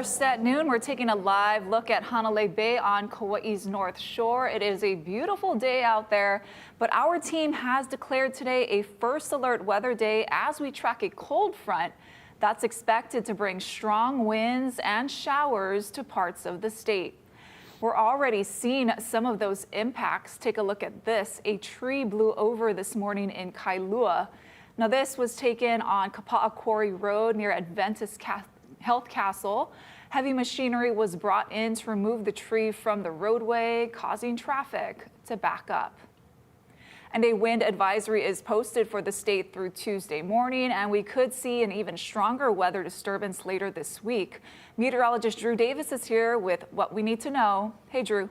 First at noon, we're taking a live look at Hanalei Bay on Kauai's North Shore. It is a beautiful day out there, but our team has declared today a first alert weather day as we track a cold front that's expected to bring strong winds and showers to parts of the state. We're already seeing some of those impacts. Take a look at this. A tree blew over this morning in Kailua. Now, this was taken on Kapa'a Quarry Road near Adventist Health Castle. Heavy machinery was brought in to remove the tree from the roadway, causing traffic to back up. And a wind advisory is posted for the state through Tuesday morning, and we could see an even stronger weather disturbance later this week. Meteorologist Drew Davis is here with what we need to know. Hey, Drew.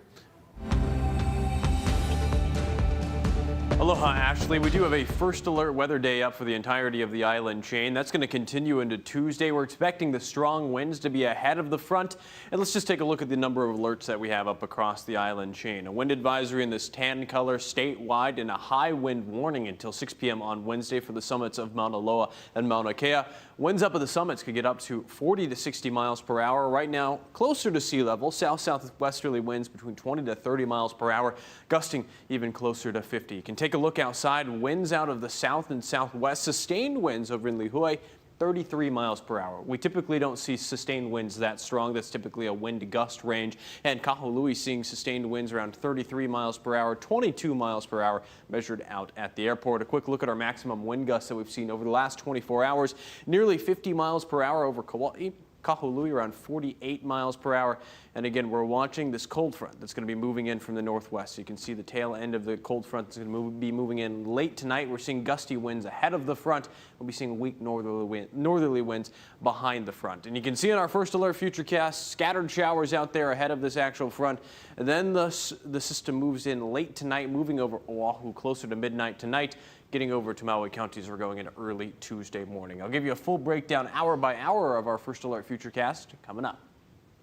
Aloha, Ashley. We do have a first alert weather day up for the entirety of the island chain. That's going to continue into Tuesday. We're expecting the strong winds to be ahead of the front. And let's just take a look at the number of alerts that we have up across the island chain. A wind advisory in this tan color statewide and a high wind warning until 6 p.m. on Wednesday for the summits of Mauna Loa and Mauna Kea. Winds up at the summits could get up to 40 to 60 miles per hour. Right now, closer to sea level, south-southwesterly winds between 20 to 30 miles per hour, gusting even closer to 50. You can take a look outside. Winds out of the south and southwest, sustained winds over in Lihue, 33 miles per hour. We typically don't see sustained winds that strong. That's typically a wind gust range. And Kahului seeing sustained winds around 33 miles per hour, 22 miles per hour measured out at the airport. A quick look at our maximum wind gusts that we've seen over the last 24 hours. Nearly 50 miles per hour over Kauai. Kahului around 48 miles per hour. And again, we're watching this cold front that's going to be moving in from the northwest. So you can see the tail end of the cold front is going to be moving in late tonight. We're seeing gusty winds ahead of the front. We'll be seeing weak northerly winds behind the front. And you can see in our first alert futurecast, scattered showers out there ahead of this actual front. And then the system moves in late tonight, moving over Oahu closer to midnight tonight, getting over to Maui counties. We're going into early Tuesday morning. I'll give you a full breakdown hour by hour of our first alert futurecast coming up.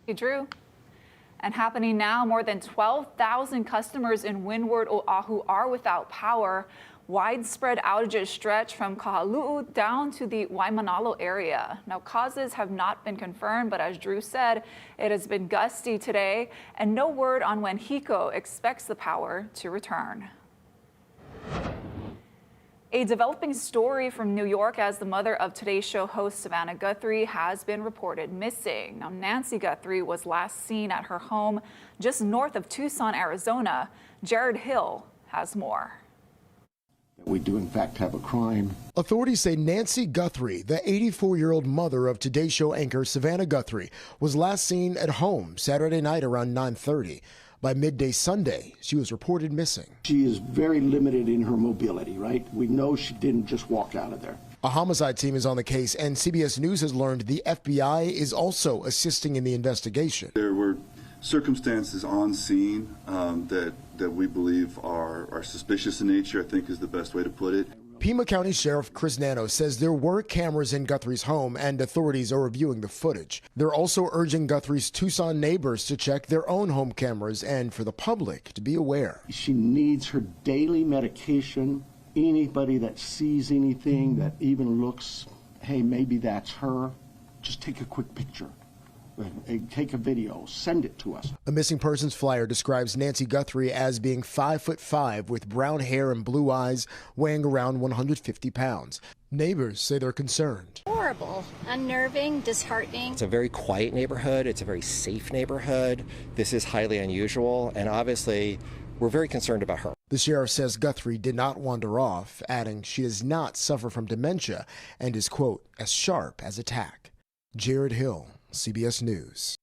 Hey, Drew. And happening now, more than 12,000 customers in Windward Oahu are without power. Widespread outages stretch from Kahalu'u down to the Waimanalo area. Now, causes have not been confirmed, but as Drew said, it has been gusty today, and no word on when HECO expects the power to return. A developing story from New York as the mother of Today's Show host Savannah Guthrie has been reported missing. Now, Nancy Guthrie was last seen at her home just north of Tucson, Arizona. Jared Hill has more. We do, in fact, have a crime. Authorities say Nancy Guthrie, the 84-year-old mother of Today's Show anchor Savannah Guthrie, was last seen at home Saturday night around 9:30. By midday Sunday, she was reported missing. She is very limited in her mobility, right? We know she didn't just walk out of there. A homicide team is on the case, and CBS News has learned the FBI is also assisting in the investigation. There were circumstances on scene that we believe are suspicious in nature, I think is the best way to put it. Pima County Sheriff Chris Nano says there were cameras in Guthrie's home and authorities are reviewing the footage. They're also urging Guthrie's Tucson neighbors to check their own home cameras and for the public to be aware. She needs her daily medication. Anybody that sees anything that even looks, hey, maybe that's her, just take a quick picture. Take a video, send it to us. A missing persons flyer describes Nancy Guthrie as being 5'5" with brown hair and blue eyes, weighing around 150 pounds. Neighbors say they're concerned. Horrible, unnerving, disheartening. It's a very quiet neighborhood. It's a very safe neighborhood. This is highly unusual, and obviously we're very concerned about her. The sheriff says Guthrie did not wander off, adding she does not suffer from dementia and is, quote, as sharp as a tack. Jared Hill, CBS News.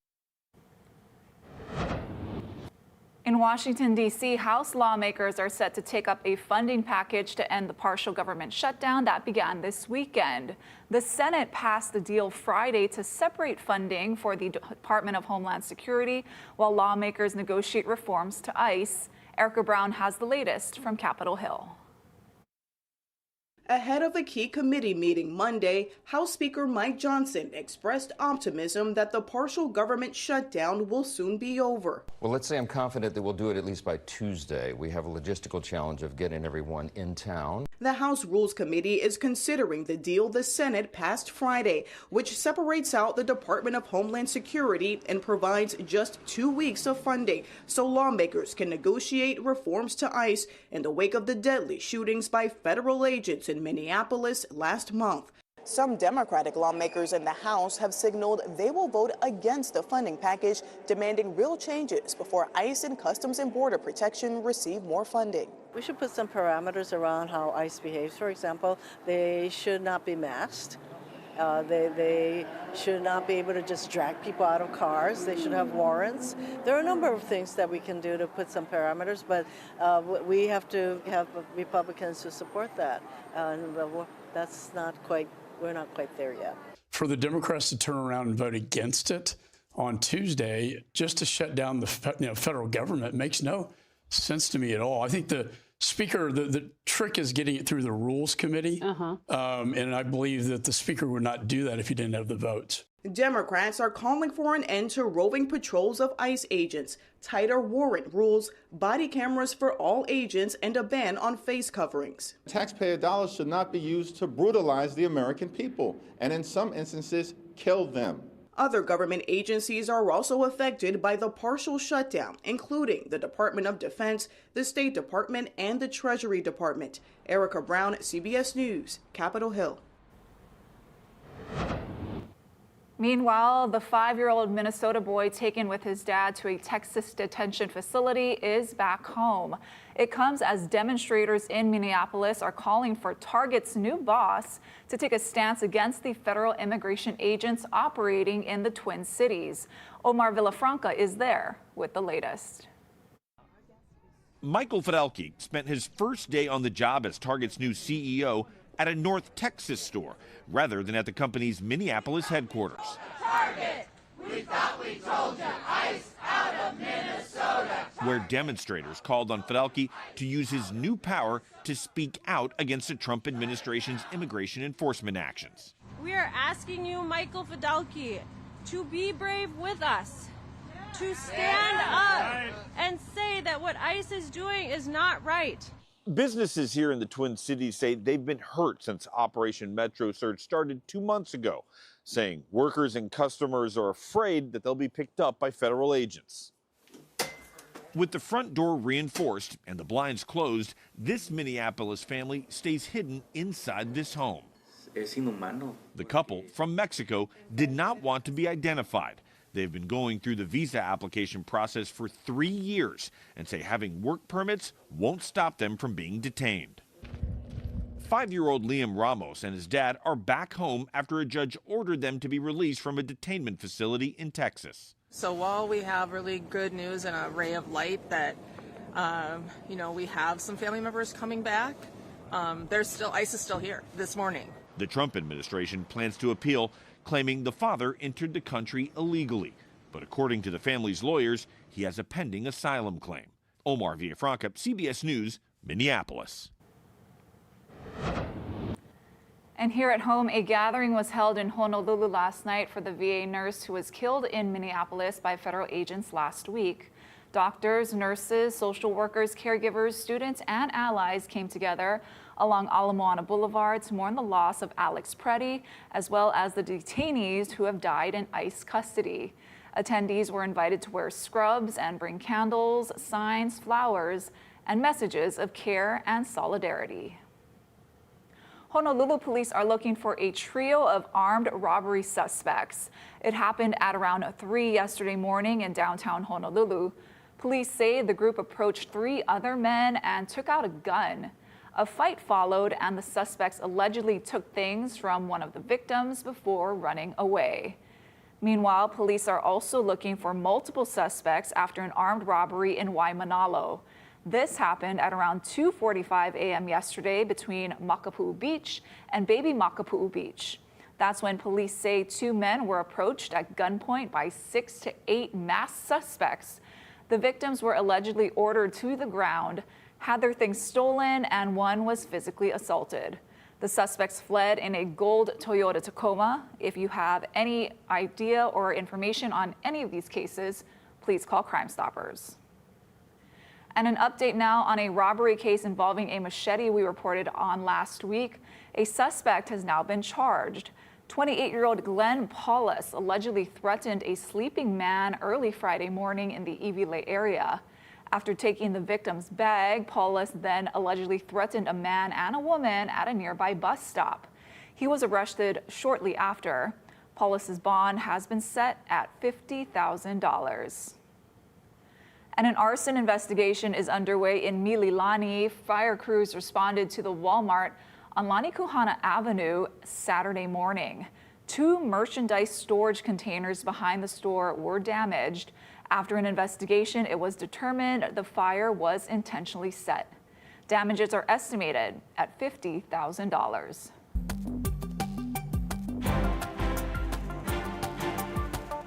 In Washington, D.C., House lawmakers are set to take up a funding package to end the partial government shutdown that began this weekend. The Senate passed the deal Friday to separate funding for the Department of Homeland Security while lawmakers negotiate reforms to ICE. Erica Brown has the latest from Capitol Hill. Ahead of a key committee meeting Monday, House Speaker Mike Johnson expressed optimism that the partial government shutdown will soon be over. Well, let's say I'm confident that we'll do it at least by Tuesday. We have a logistical challenge of getting everyone in town. The House Rules Committee is considering the deal the Senate passed Friday, which separates out the Department of Homeland Security and provides just 2 weeks of funding so lawmakers can negotiate reforms to ICE in the wake of the deadly shootings by federal agents in Minneapolis last month. Some Democratic lawmakers in the House have signaled they will vote against the funding package, demanding real changes before ICE and Customs and Border Protection receive more funding. We should put some parameters around how ICE behaves. For example, they should not be masked. They should not be able to just drag people out of cars. They should have warrants. There are a number of things that we can do to put some parameters, but we have to have Republicans to support that. That's not quite. We're not quite there yet. For the Democrats to turn around and vote against it on Tuesday, just to shut down the federal government, makes no sense to me at all. I think the Speaker, the trick is getting it through the Rules Committee, and I believe that the Speaker would not do that if he didn't have the votes. Democrats are calling for an end to roving patrols of ICE agents, tighter warrant rules, body cameras for all agents, and a ban on face coverings. Taxpayer dollars should not be used to brutalize the American people and in some instances kill them. Other government agencies are also affected by the partial shutdown, including the Department of Defense, the State Department, and the Treasury Department. Erica Brown, CBS News, Capitol Hill. Meanwhile, the 5-year-old Minnesota boy taken with his dad to a Texas detention facility is back home. It comes as demonstrators in Minneapolis are calling for Target's new boss to take a stance against the federal immigration agents operating in the Twin Cities. Omar Villafranca is there with the latest. Michael Fidelki spent his first day on the job as Target's new CEO at a North Texas store rather than at the company's Minneapolis headquarters. Target, we thought we told you, ICE out of Minnesota. Where demonstrators called on Fidelki to use his new power to speak out against the Trump administration's immigration enforcement actions. We are asking you, Michael Fidelki, to be brave with us, to stand up and say that what ICE is doing is not right. Businesses here in the Twin Cities say they've been hurt since Operation Metro Surge started 2 months ago, saying workers and customers are afraid that they'll be picked up by federal agents. With the front door reinforced and the blinds closed, this Minneapolis family stays hidden inside this home. The couple from Mexico did not want to be identified. They've been going through the visa application process for 3 years and say having work permits won't stop them from being detained. 5-year-old Liam Ramos and his dad are back home after a judge ordered them to be released from a detainment facility in Texas. So while we have really good news and a ray of light that, we have some family members coming back, ICE is still here this morning. The Trump administration plans to appeal, claiming the father entered the country illegally. But according to the family's lawyers, he has a pending asylum claim. Omar Villafranca, CBS News, Minneapolis. And here at home, a gathering was held in Honolulu last night for the VA nurse who was killed in Minneapolis by federal agents last week. Doctors, nurses, social workers, caregivers, students, and allies came together along Ala Moana Boulevard to mourn the loss of Alex Preddy, as well as the detainees who have died in ICE custody. Attendees were invited to wear scrubs and bring candles, signs, flowers, and messages of care and solidarity. Honolulu police are looking for a trio of armed robbery suspects. It happened at around 3 yesterday morning in downtown Honolulu. Police say the group approached 3 other men and took out a gun. A fight followed, and the suspects allegedly took things from one of the victims before running away. Meanwhile, police are also looking for multiple suspects after an armed robbery in Waimanalo. This happened at around 2:45 a.m. yesterday between Makapu'u Beach and Baby Makapu'u Beach. That's when police say 2 men were approached at gunpoint by 6 to 8 masked suspects. The victims were allegedly ordered to the ground, had their things stolen, and one was physically assaulted. The suspects fled in a gold Toyota Tacoma. If you have any idea or information on any of these cases, please call Crime Stoppers. And an update now on a robbery case involving a machete we reported on last week. A suspect has now been charged. 28-year-old Glenn Paulus allegedly threatened a sleeping man early Friday morning in the Iwilei area. After taking the victim's bag, Paulus then allegedly threatened a man and a woman at a nearby bus stop. He was arrested shortly after. Paulus's bond has been set at $50,000. And an arson investigation is underway in Mililani. Fire crews responded to the Walmart on Lanikuhana Avenue Saturday morning. 2 merchandise storage containers behind the store were damaged. After an investigation, it was determined the fire was intentionally set. Damages are estimated at $50,000.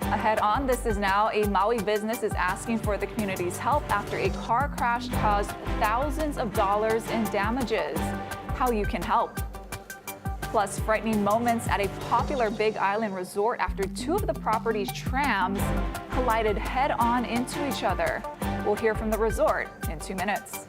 Ahead on This Is Now, a Maui business is asking for the community's help after a car crash caused thousands of dollars in damages. How you can help. Plus, frightening moments at a popular Big Island resort after 2 of the property's trams collided head-on into each other. We'll hear from the resort in 2 minutes.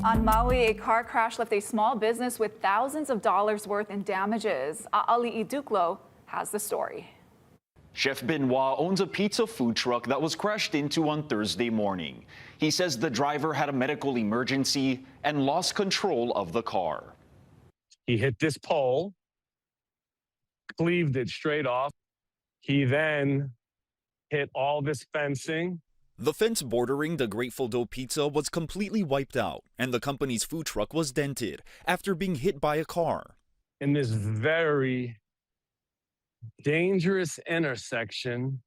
On Maui, a car crash left a small business with thousands of dollars worth in damages. Ali Iduklo has the story. Chef Benoit owns a pizza food truck that was crashed into on Thursday morning. He says the driver had a medical emergency and lost control of the car. He hit this pole, cleaved it straight off. He then hit all this fencing. The fence bordering the Grateful Dough Pizza was completely wiped out, and the company's food truck was dented after being hit by a car. In this very dangerous intersection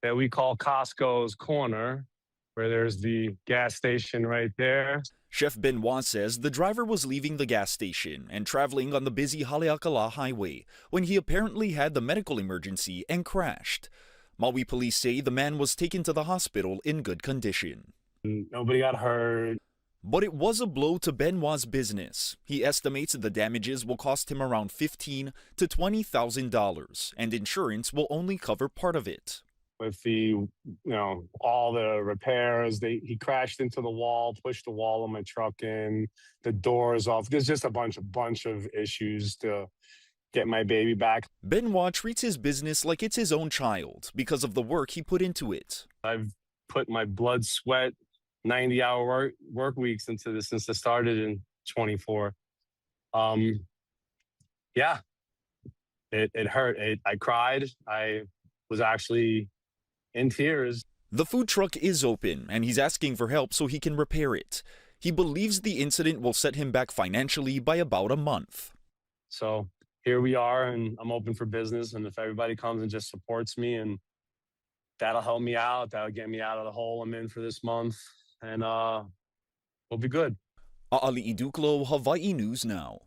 that we call Costco's Corner, where there's the gas station right there. Chef Benoit says the driver was leaving the gas station and traveling on the busy Haleakala Highway when he apparently had the medical emergency and crashed. Maui police say the man was taken to the hospital in good condition. Nobody got hurt. But it was a blow to Benoit's business. He estimates the damages will cost him around $15,000 to $20,000, and insurance will only cover part of it. With all the repairs, he crashed into the wall, pushed the wall of my truck in, the doors off. There's just a bunch of issues to get my baby back. Benoit treats his business like it's his own child because of the work he put into it. I've put my blood, sweat, 90-hour work weeks into this since I started in 24. Yeah, it hurt. I cried. I was actually in tears. The food truck is open, and he's asking for help so he can repair it. He believes the incident will set him back financially by about a month. So here we are, and I'm open for business. And if everybody comes and just supports me, and that'll help me out, that'll get me out of the hole I'm in for this month, and we'll be good. A'ali Iduklo, Hawaii News Now.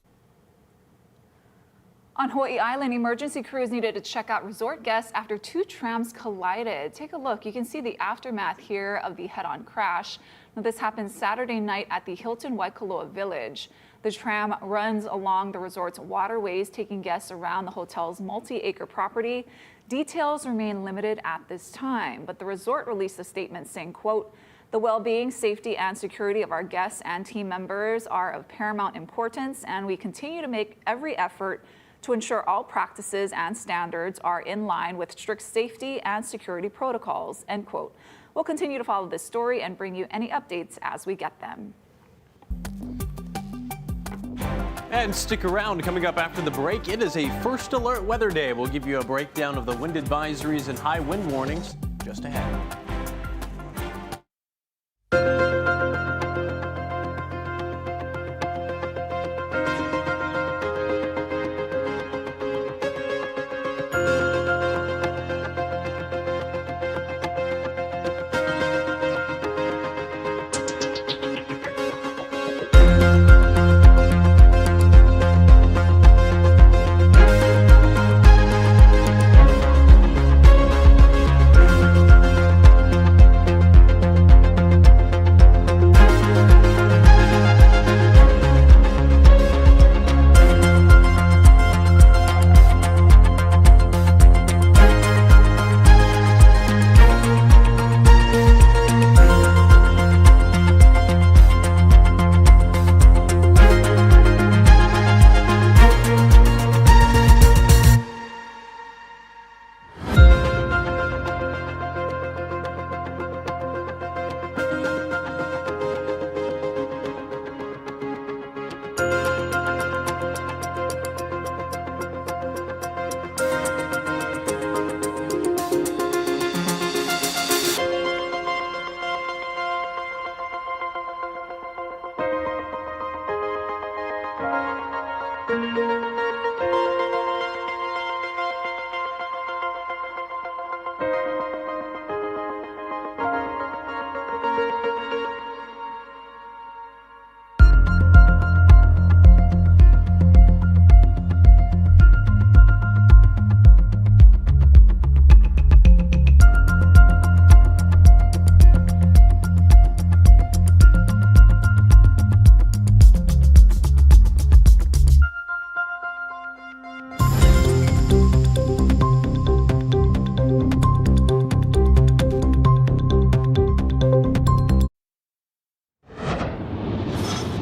On Hawaii Island, emergency crews needed to check out resort guests after two trams collided. Take a look. You can see the aftermath here of the head-on crash. Now, this happened Saturday night at the Hilton Waikoloa Village. The tram runs along the resort's waterways, taking guests around the hotel's multi-acre property. Details remain limited at this time, but the resort released a statement saying, quote, "The well-being, safety, and security of our guests and team members are of paramount importance, and we continue to make every effort to ensure all practices and standards are in line with strict safety and security protocols," end quote. We'll continue to follow this story and bring you any updates as we get them. And stick around. Coming up after the break, it is a first alert weather day. We'll give you a breakdown of the wind advisories and high wind warnings just ahead.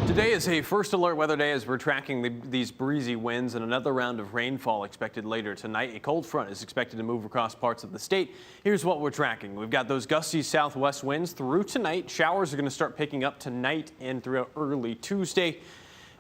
Today is a first alert weather day as we're tracking these breezy winds and another round of rainfall expected later tonight. A cold front is expected to move across parts of the state. Here's what we're tracking. We've got those gusty southwest winds through tonight. Showers are going to start picking up tonight and throughout early Tuesday.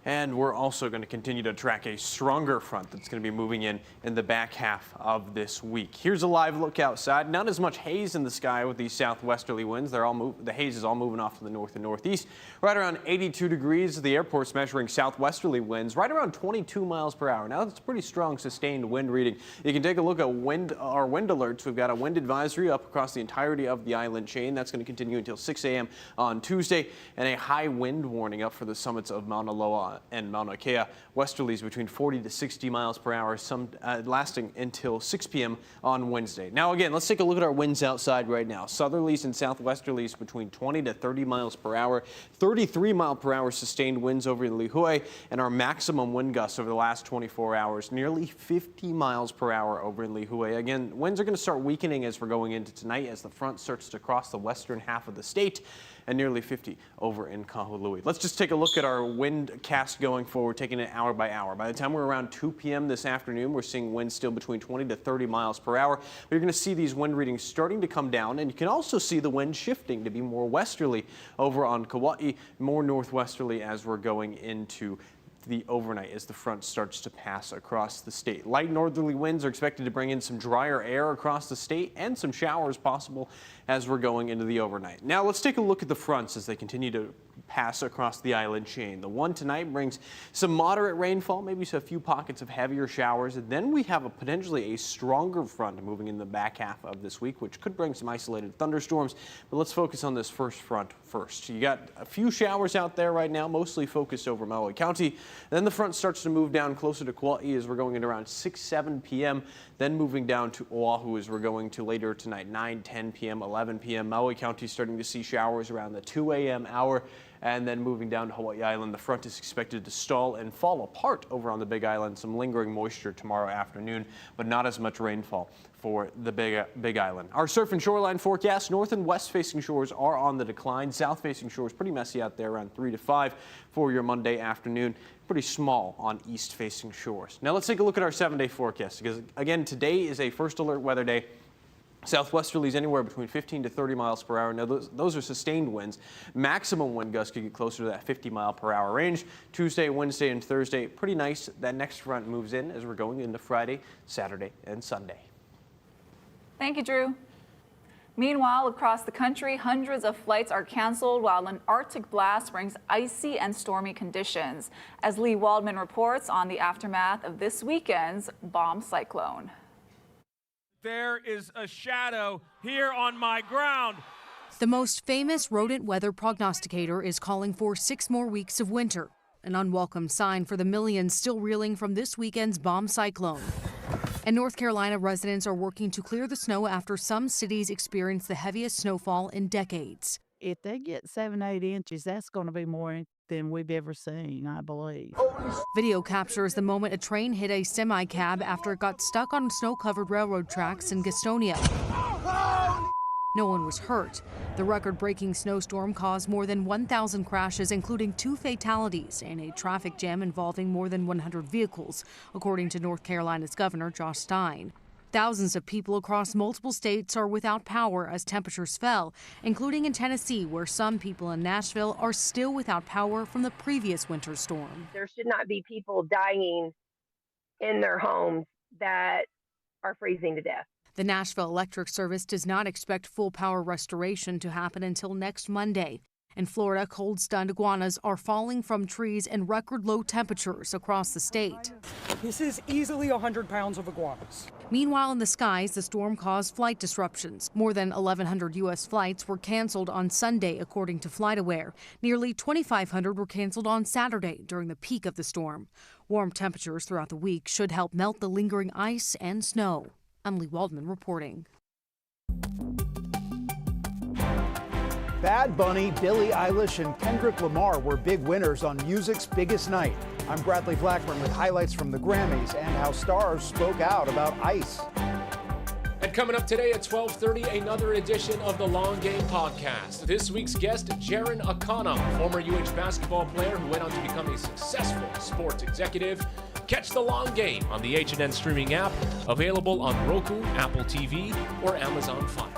And we're also going to continue to track a stronger front that's going to be moving in the back half of this week. Here's a live look outside. Not as much haze in the sky with these southwesterly winds. The haze is all moving off to the north and northeast. Right around 82 degrees. The airport's measuring southwesterly winds right around 22 miles per hour. Now that's a pretty strong sustained wind reading. You can take a look at our wind alerts. We've got a wind advisory up across the entirety of the island chain. That's going to continue until 6 a.m. on Tuesday, and a high wind warning up for the summits of Mauna Loa and Mauna Kea. Westerlies between 40 to 60 miles per hour, some lasting until 6 p.m. on Wednesday. Now again, let's take a look at our winds outside right now. Southerlies and southwesterlies between 20 to 30 miles per hour, 33 mile per hour sustained winds over in Lihue, and our maximum wind gusts over the last 24 hours, nearly 50 miles per hour over in Lihue. Again, winds are going to start weakening as we're going into tonight as the front starts to cross the western half of the state, and nearly 50 over in Kahului. Let's just take a look at our wind cast going forward, taking it hour by hour. By the time we're around 2 p.m. this afternoon, we're seeing winds still between 20 to 30 miles per hour. We're going to see these wind readings starting to come down, and you can also see the wind shifting to be more westerly over on Kauai, more northwesterly as we're going into the overnight as the front starts to pass across the state. Light northerly winds are expected to bring in some drier air across the state and some showers possible as we're going into the overnight. Now let's take a look at the fronts as they continue to pass across the island chain. The one tonight brings some moderate rainfall, maybe a few pockets of heavier showers, and then we have potentially a stronger front moving in the back half of this week, which could bring some isolated thunderstorms. But let's focus on this first front first. You got a few showers out there right now, mostly focused over Maui County. Then the front starts to move down closer to Kauai as we're going into around 6-7 p.m. Then moving down to Oahu as we're going to later tonight, 9-10 p.m., 11 p.m. Maui County starting to see showers around the 2 a.m. hour. And then moving down to Hawaii Island, the front is expected to stall and fall apart over on the Big Island. Some lingering moisture tomorrow afternoon, but not as much rainfall for the Big Island. Our surf and shoreline forecast: north and west facing shores are on the decline. South facing shores pretty messy out there, around 3 to 5 for your Monday afternoon. Pretty small on east facing shores. Now let's take a look at our 7-day forecast, because again, today is a first alert weather day. Southwesterlies anywhere between 15 to 30 miles per hour. Now those are sustained winds. Maximum wind gusts could get closer to that 50 mile per hour range. Tuesday, Wednesday, and Thursday, pretty nice. That next front moves in as we're going into Friday, Saturday, and Sunday. Thank you, Drew. Meanwhile, across the country, hundreds of flights are canceled while an Arctic blast brings icy and stormy conditions. As Lee Waldman reports on the aftermath of this weekend's bomb cyclone. There is a shadow here on my ground. The most famous rodent weather prognosticator is calling for 6 more weeks of winter, an unwelcome sign for the millions still reeling from this weekend's bomb cyclone. And North Carolina residents are working to clear the snow after some cities experience the heaviest snowfall in decades. If they get 7-8 inches, that's going to be more than we've ever seen, I believe. Video captures the moment a train hit a semi-cab after it got stuck on snow-covered railroad tracks in Gastonia. No one was hurt. The record-breaking snowstorm caused more than 1,000 crashes, including 2 fatalities and a traffic jam involving more than 100 vehicles, according to North Carolina's Governor Josh Stein. Thousands of people across multiple states are without power as temperatures fell, including in Tennessee, where some people in Nashville are still without power from the previous winter storm. There should not be people dying in their homes that are freezing to death. The Nashville Electric Service does not expect full power restoration to happen until next Monday. In Florida, cold-stunned iguanas are falling from trees in record low temperatures across the state. This is easily 100 pounds of iguanas. Meanwhile, in the skies, the storm caused flight disruptions. More than 1,100 U.S. flights were canceled on Sunday, according to FlightAware. Nearly 2,500 were canceled on Saturday during the peak of the storm. Warm temperatures throughout the week should help melt the lingering ice and snow. I'm Lee Waldman reporting. Bad Bunny, Billie Eilish, and Kendrick Lamar were big winners on music's biggest night. I'm Bradley Blackburn with highlights from the Grammys and how stars spoke out about ice. And coming up today at 12:30, another edition of the Long Game Podcast. This week's guest, Jaren Akana, former UH basketball player who went on to become a successful sports executive. Catch the Long Game on the H&N streaming app, available on Roku, Apple TV, or Amazon Fire.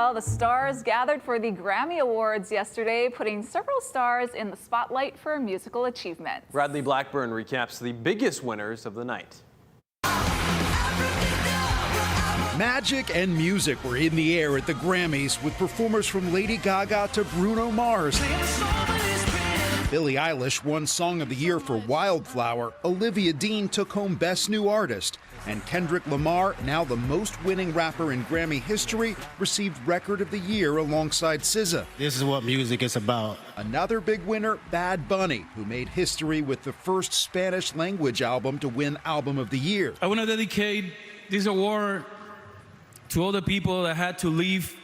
Well, the stars gathered for the Grammy Awards yesterday, putting several stars in the spotlight for musical achievements. Bradley Blackburn recaps the biggest winners of the night. Magic and music were in the air at the Grammys, with performers from Lady Gaga to Bruno Mars. Billie Eilish won Song of the Year for Wildflower. Olivia Dean took home Best New Artist. And Kendrick Lamar, now the most winning rapper in Grammy history, received Record of the Year alongside SZA. This is what music is about. Another big winner, Bad Bunny, who made history with the first Spanish language album to win Album of the Year. I want to dedicate this award to all the people that had to leave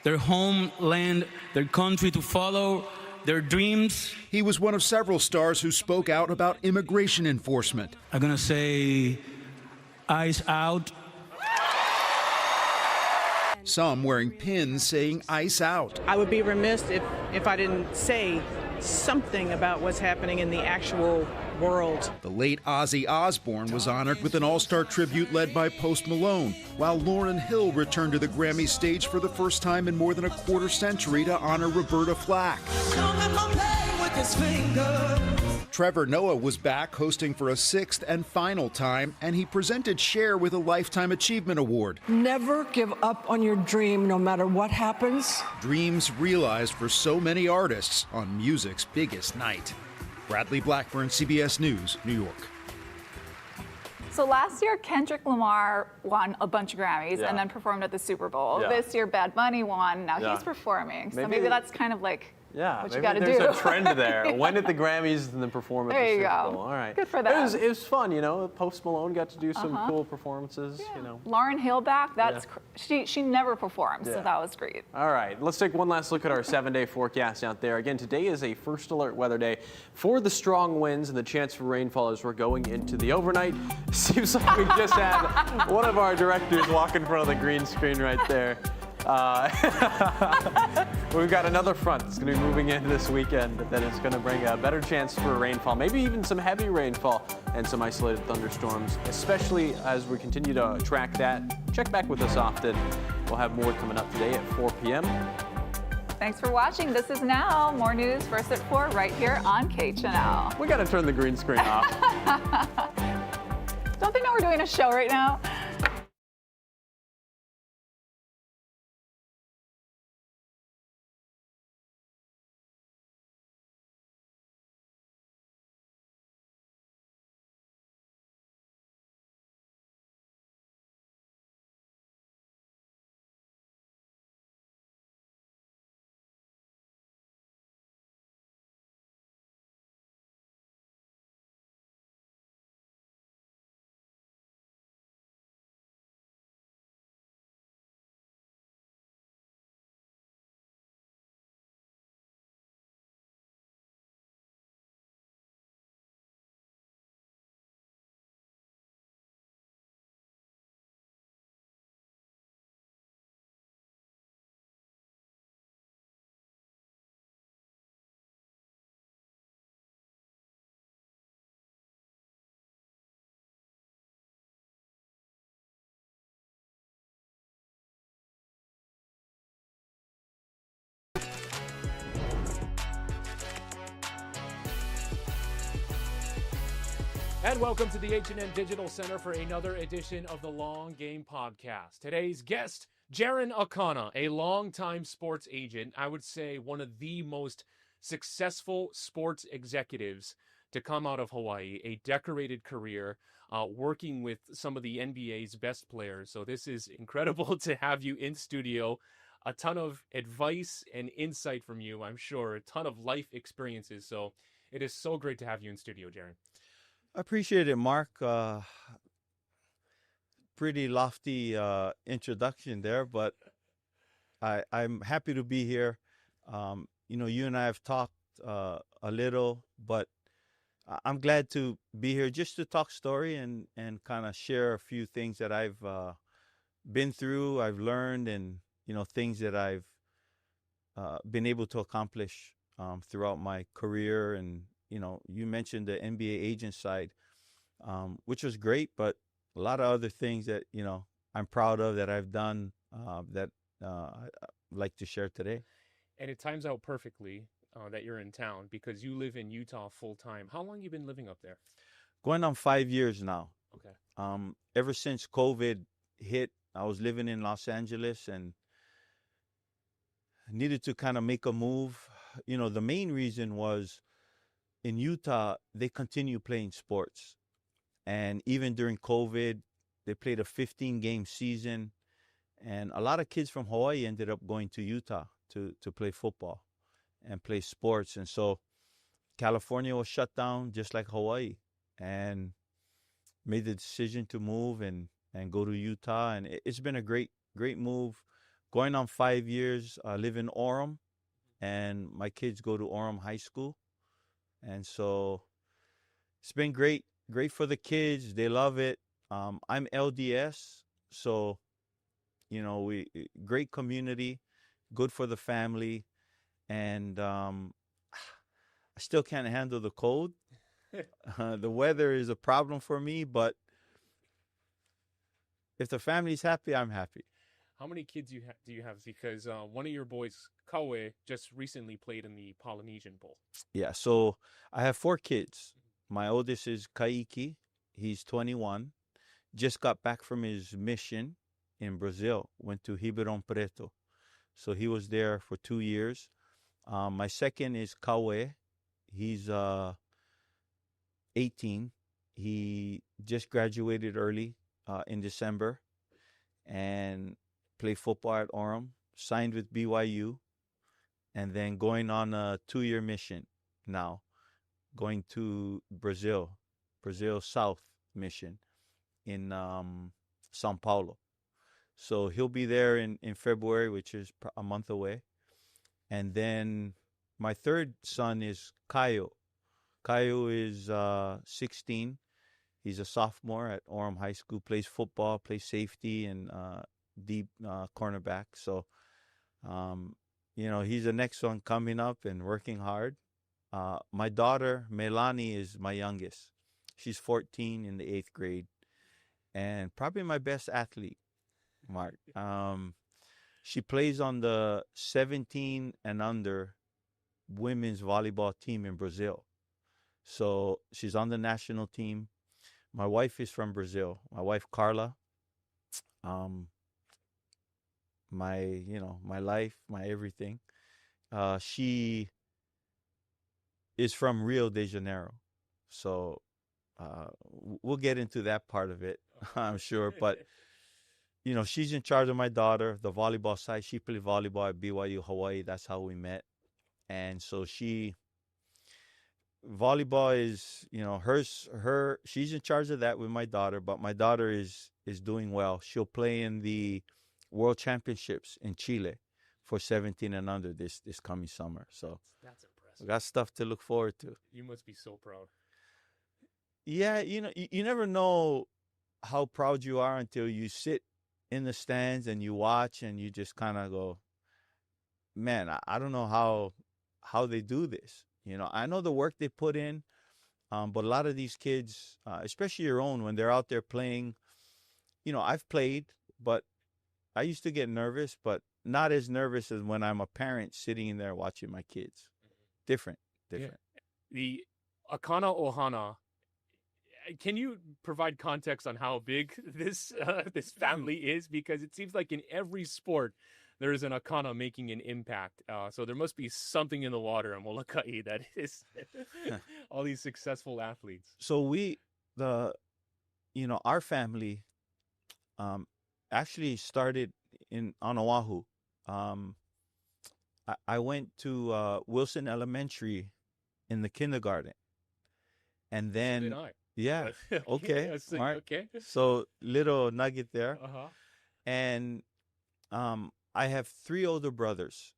their homeland, their country, to follow their dreams. He was one of several stars who spoke out about immigration enforcement. I'm gonna say, eyes out. Some wearing pins saying ice out. I would be remiss if I didn't say something about what's happening in the actual world. The late Ozzy Osbourne was honored with an all-star tribute led by Post Malone, while Lauryn Hill returned to the Grammy stage for the first time in more than a quarter century to honor Roberta Flack. Trevor Noah was back hosting for a sixth and final time, and he presented Cher with a Lifetime Achievement Award. Never give up on your dream, no matter what happens. Dreams realized for so many artists on music's biggest night. Bradley Blackburn, CBS News, New York. So last year, Kendrick Lamar won a bunch of Grammys and then performed at the Super Bowl. This year, Bad Bunny won. Now he's performing. So maybe that's kind of like what you got to do. Maybe there's a trend there. Win at the Grammys and then perform at the Super Bowl. All right. Good for them. It was fun, you know. Post Malone got to do some cool performances, you know. Lauryn Hill back. That's she never performed, so that was great. All right. Let's take one last look at our 7-day forecast out there. Again, today is a first alert weather day for the strong winds and the chance for rainfall as we're going into the overnight. Seems like we just had one of our directors walk in front of the green screen right there. We've got another front that's going to be moving in this weekend that is going to bring a better chance for rainfall, maybe even some heavy rainfall and some isolated thunderstorms, especially as we continue to track that. Check back with us often. We'll have more coming up today at 4 p.m. Thanks for watching. This is Now. More news first at 4 right here on K-Channel. We got to turn the green screen off. Don't they know we're doing a show right now? And welcome to the H&N Digital Center for another edition of the Long Game Podcast. Today's guest, Jaron Akana, a longtime sports agent, I would say one of the most successful sports executives to come out of Hawaii, a decorated career, working with some of the NBA's best players. So this is incredible to have you in studio. A ton of advice and insight from you, I'm sure, a ton of life experiences. So it is so great to have you in studio, Jaron. I appreciate it, Mark. Pretty lofty introduction there, but I'm happy to be here. You know, you and I have talked a little, but I'm glad to be here just to talk story and kind of share a few things that I've been through, I've learned, and, you know, things that I've been able to accomplish throughout my career. And you know, you mentioned the NBA agent side, which was great, but a lot of other things that, you know, I'm proud of that I've done that I'd like to share today. And it times out perfectly that you're in town because you live in Utah full time. How long you been living up there? Going on 5 years now. Okay. Ever since COVID hit, I was living in Los Angeles and needed to kind of make a move. You know, the main reason was in Utah, they continue playing sports. And even during COVID, they played a 15-game season. And a lot of kids from Hawaii ended up going to Utah to play football and play sports. And so California was shut down just like Hawaii, and made the decision to move and go to Utah. And it's been a great move. Going on 5 years, I live in Orem, and my kids go to Orem High School. And so it's been great for the kids. They love it. I'm LDS, so, you know, great community, good for the family. And I still can't handle the cold. The weather is a problem for me, but if the family's happy, I'm happy. How many kids do you have? Because one of your boys, Kauai, just recently played in the Polynesian Bowl. Yeah, so I have 4 kids. My oldest is Kaiki. He's 21. Just got back from his mission in Brazil. Went to Ribeirão Preto. So he was there for 2 years. My second is Kauai. He's 18. He just graduated early in December and played football at Orem, signed with BYU, and then going on a 2-year mission now, going to Brazil South mission in Sao Paulo. So he'll be there in February, which is a month away. And then my third son is Kaio. Kaio is 16. He's a sophomore at Orem High School, plays football, plays safety and deep cornerback. So, you know, he's the next one coming up and working hard. My daughter, Melanie, is my youngest. She's 14 in the 8th grade and probably my best athlete, Mark. She plays on the 17 and under women's volleyball team in Brazil. So she's on the national team. My wife is from Brazil. My wife, Carla. My life, my everything. She is from Rio de Janeiro. So we'll get into that part of it, I'm sure. But, you know, she's in charge of my daughter, the volleyball side. She played volleyball at BYU Hawaii. That's how we met. And so volleyball is, you know, she's in charge of that with my daughter, but my daughter is doing well. She'll play in the World Championships in Chile for 17 and under this coming summer. So That's impressive. we got stuff to look forward to. You must be so proud. Yeah, you know, you never know how proud you are until you sit in the stands and you watch and you just kind of go, man, I don't know how they do this. You know, I know the work they put in, but a lot of these kids, especially your own, when they're out there playing, you know, I've played, but I used to get nervous, but not as nervous as when I'm a parent sitting in there watching my kids. Different. Yeah. The Akana Ohana, can you provide context on how big this family is? Because it seems like in every sport, there is an Akana making an impact. So there must be something in the water in Molokai that is all these successful athletes. So our family actually started on Oahu. I went to Wilson Elementary in the kindergarten. And then, So did I. Yeah, okay. Yes, All right. okay. So little nugget there. Uh-huh. And I have 3 older brothers,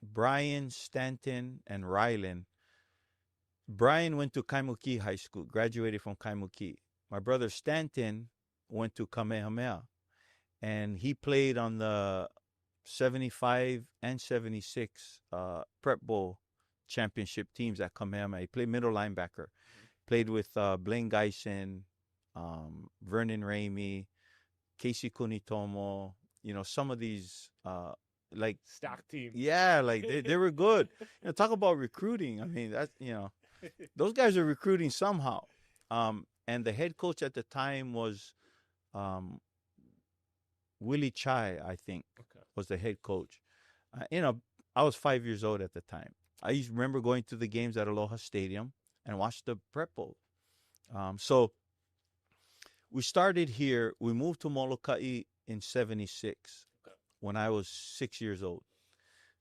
Brian, Stanton, and Rylan. Brian went to Kaimuki High School, graduated from Kaimuki. My brother Stanton went to Kamehameha, and he played on the 75 and 76 Prep Bowl championship teams at Kamehameha. He played middle linebacker. Played with Blaine Geisen, Vernon Ramey, Casey Kunitomo, you know, some of these like Stock team. Yeah, like they were good. Talk about recruiting. I mean, that's those guys are recruiting somehow. And the head coach at the time was Willie Chai, I think, was the head coach. I was 5 years old at the time. I used to remember going to the games at Aloha Stadium and watch the Prep Bowl. So we started here. We moved to Molokai in '76 when I was 6 years old.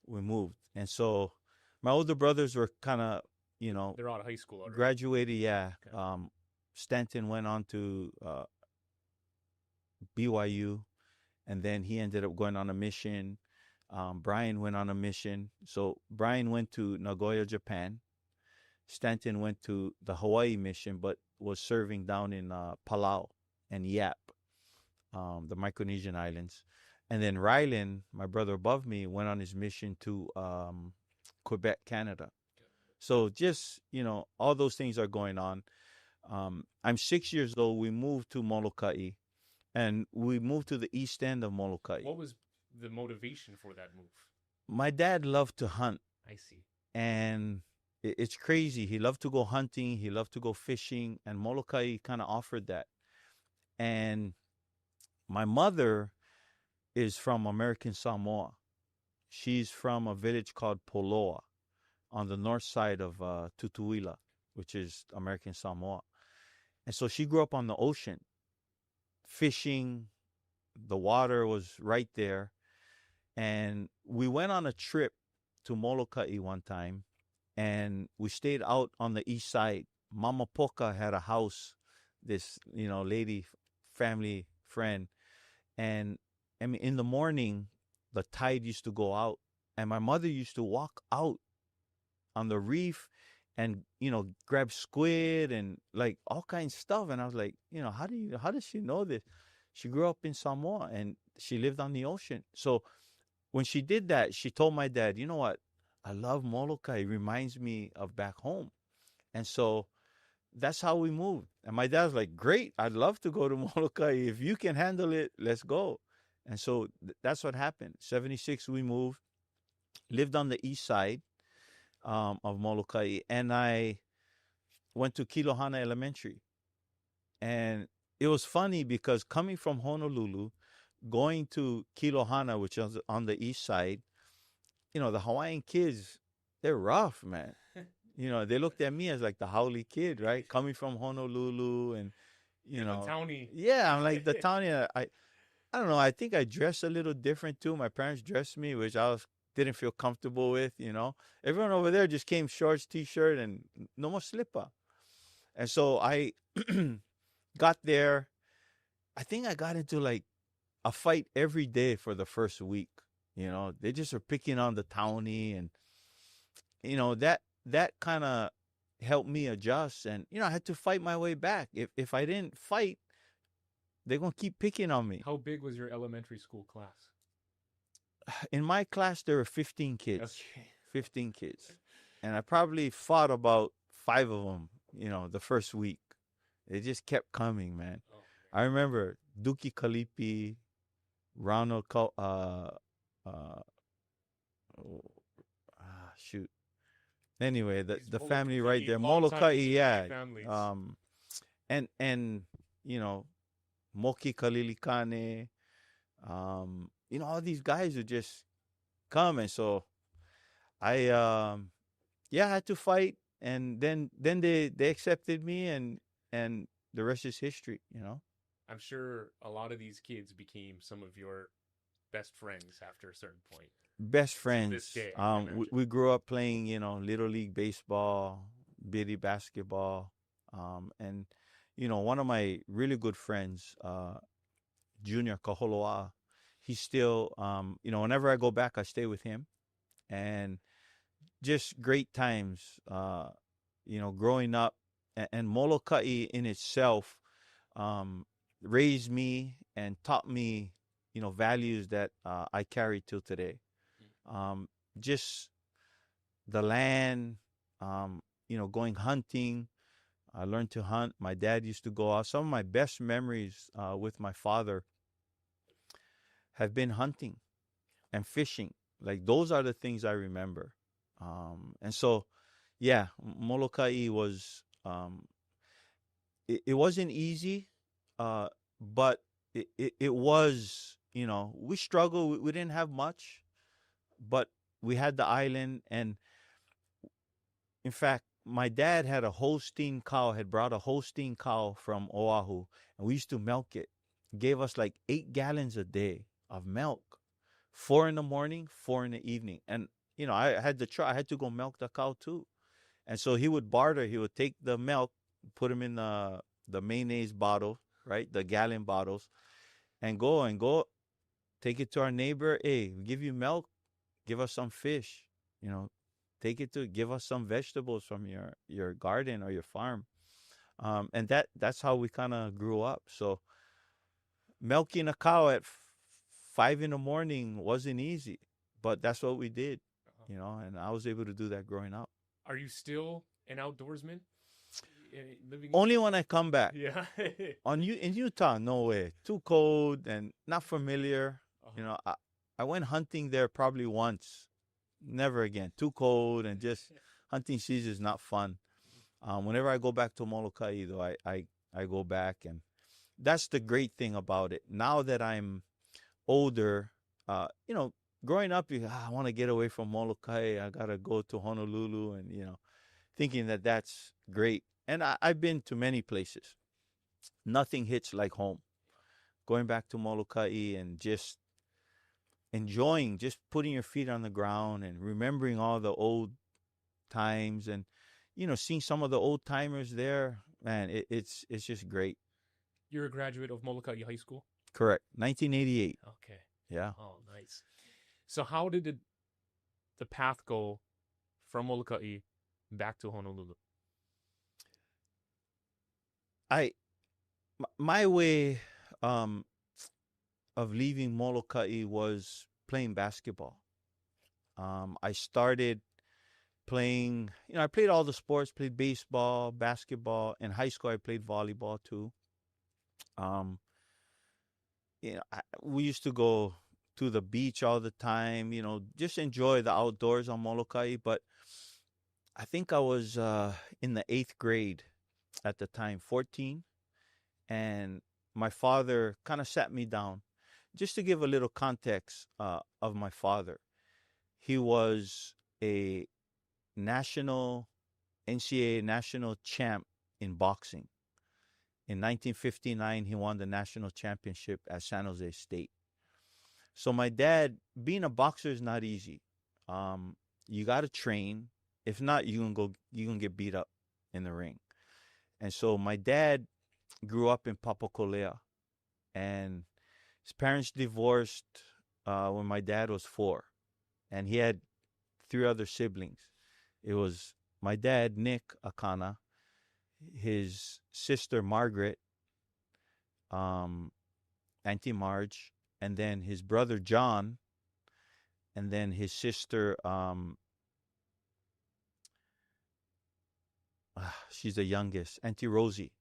We moved. And so my older brothers were kind of, they're out of high school already. Graduated, yeah. Okay. Stanton went on to BYU, and then he ended up going on a mission. Brian went on a mission. So Brian went to Nagoya, Japan. Stanton went to the Hawaii mission, but was serving down in Palau and Yap, the Micronesian islands. And then Rylan, my brother above me, went on his mission to Quebec, Canada. So just, all those things are going on. I'm 6 years old. We moved to Molokai, and we moved to the east end of Molokai. What was the motivation for that move? My dad loved to hunt. I see. And it's crazy. He loved to go hunting. He loved to go fishing. And Molokai kind of offered that. And my mother is from American Samoa. She's from a village called Poloa on the north side of Tutuila, which is American Samoa. And so she grew up on the ocean, fishing. The water was right there. And we went on a trip to Molokai one time, and we stayed out on the east side. Mama Poka had a house, this, lady, family friend. And I mean, in the morning, the tide used to go out, and my mother used to walk out on the reef and, grab squid and like all kinds of stuff. And I was like, how does she know this? She grew up in Samoa and she lived on the ocean. So when she did that, she told my dad, you know what? I love Molokai. It reminds me of back home. And so that's how we moved. And my dad was like, great, I'd love to go to Molokai. If you can handle it, let's go. And so that's what happened. '76, we moved, lived on the east side of Molokai. And I went to Kilohana Elementary. And it was funny because coming from Honolulu, going to Kilohana, which is on the east side, the Hawaiian kids, they're rough, man. They looked at me as like the haole kid, right? Coming from Honolulu and, the townie. Yeah, I'm like the townie. I don't know. I think I dressed a little different too. My parents dressed me, which didn't feel comfortable with, Everyone over there just came shorts, t-shirt, and no more slipper. And so I got there. I think I got into like a fight every day for the first week. They just were picking on the townie, and that kind of helped me adjust. And I had to fight my way back. If I didn't fight, they're gonna keep picking on me. How big was your elementary school class? In my class, there were 15 kids. Okay. 15 kids, and I probably fought about 5 of them. The first week, they just kept coming, man. Oh, I remember Duki Kalipi, Ronald, shoot. Anyway, the family right there, Molokai, yeah. And Moki Kalilikane, all these guys would just come, and so I had to fight, and then they accepted me, and the rest is history, I'm sure a lot of these kids became some of your best friends after a certain point. Best friends. This day, we grew up playing, Little League baseball, bitty basketball. And, one of my really good friends, Junior Kaholoa, he's still, whenever I go back, I stay with him. And just great times, growing up. And Molokai in itself raised me and taught me, values that I carry till today. Just the land, going hunting. I learned to hunt. My dad used to go out. Some of my best memories with my father have been hunting and fishing. Like those are the things I remember. And so, yeah, Molokai was, it wasn't easy, but it was, we struggled. We didn't have much, but we had the island. And in fact, my dad had a Holstein cow, had brought a Holstein cow from Oahu, and we used to milk it. Gave us like 8 gallons a day of milk, 4 in the morning, 4 in the evening. And, I had to go milk the cow too. And so he would barter. He would take the milk, put them in the mayonnaise bottle, right? The gallon bottles, and go take it to our neighbor. Hey, we give you milk, give us some fish, give us some vegetables from your garden or your farm. And that's how we kind of grew up. So milking a cow at 5 in the morning wasn't easy, but that's what we did, and I was able to do that growing up. Are you still an outdoorsman? Only when I come back. Yeah. In Utah, no way. Too cold and not familiar. I went hunting there probably once. Never again. Too cold, and just hunting season is not fun. Whenever I go back to Molokai, though, I go back, and that's the great thing about it. Now that I'm older, growing up, I want to get away from Molokai. I got to go to Honolulu, and, thinking that that's great. And I've been to many places. Nothing hits like home. Going back to Molokai and just enjoying, just putting your feet on the ground and remembering all the old times, and, seeing some of the old timers there, man, it's just great. You're a graduate of Molokai High School? Correct. 1988. Okay. Yeah. Oh, nice. So how did the path go from Molokai back to Honolulu? My way of leaving Molokai was playing basketball. I started playing, I played all the sports, played baseball, basketball. In high school, I played volleyball too. We used to go to the beach all the time, just enjoy the outdoors on Molokai. But I think I was in the 8th grade at the time, 14. And my father kind of sat me down. Just to give a little context of my father, he was a NCAA national champ in boxing. In 1959, he won the national championship at San Jose State. So my dad, being a boxer is not easy. You got to train. If not, you can get beat up in the ring. And so my dad grew up in Papakolea, and his parents divorced when my dad was 4, and he had 3 other siblings. It was my dad, Nick Akana, his sister Margaret, Auntie Marge, and then his brother John, and then his sister, she's the youngest, Auntie Rosie.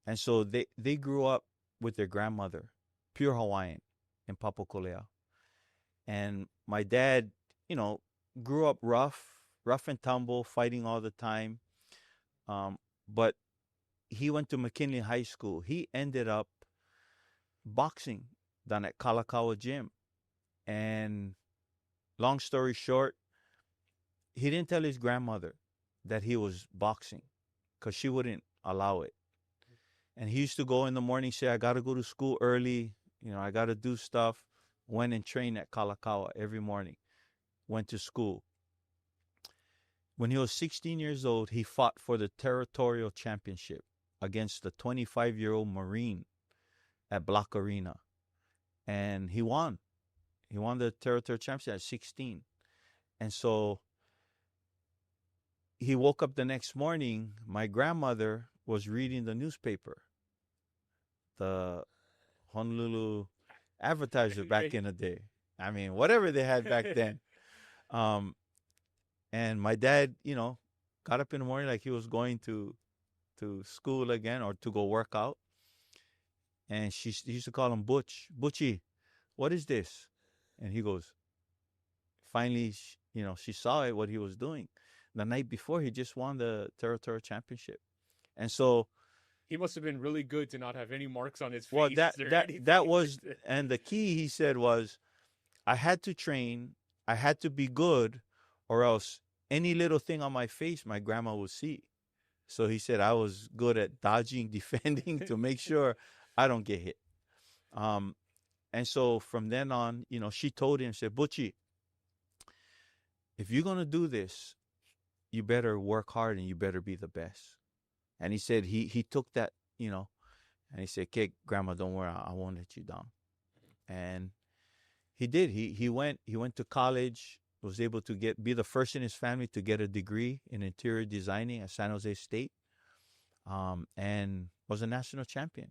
And so they grew up with their grandmother, pure Hawaiian, in Papakolea. And my dad, grew up rough and tumble, fighting all the time. But he went to McKinley High School. He ended up boxing down at Kalakaua Gym. And long story short, he didn't tell his grandmother that he was boxing because she wouldn't allow it. And he used to go in the morning, say, I got to go to school early. I got to do stuff. Went and trained at Kalakaua every morning. Went to school. When he was 16 years old, he fought for the territorial championship against the 25-year-old Marine at Block Arena. And he won. He won the territorial championship at 16. And so he woke up the next morning. My grandmother was reading the newspaper, the Honolulu Advertiser back in the day. I mean, whatever they had back then. And my dad, got up in the morning like he was going to school again or to go work out. And he used to call him Butchie, what is this? And he goes, finally, she saw it, what he was doing. The night before, he just won the territorial championship. And so, He must have been really good to not have any marks on his face. well, or anything. that was, and the key, he said, was I had to train, I had to be good, or else any little thing on my face, my grandma would see. So he said I was good at dodging, defending to make sure I don't get hit. And so from then on, she told him, said, Butchie, if you're going to do this, you better work hard and you better be the best. And he said he took that, and he said, okay, Grandma, don't worry, I won't let you down. And he did. He went to college, was able to be the first in his family to get a degree in interior designing at San Jose State, and was a national champion.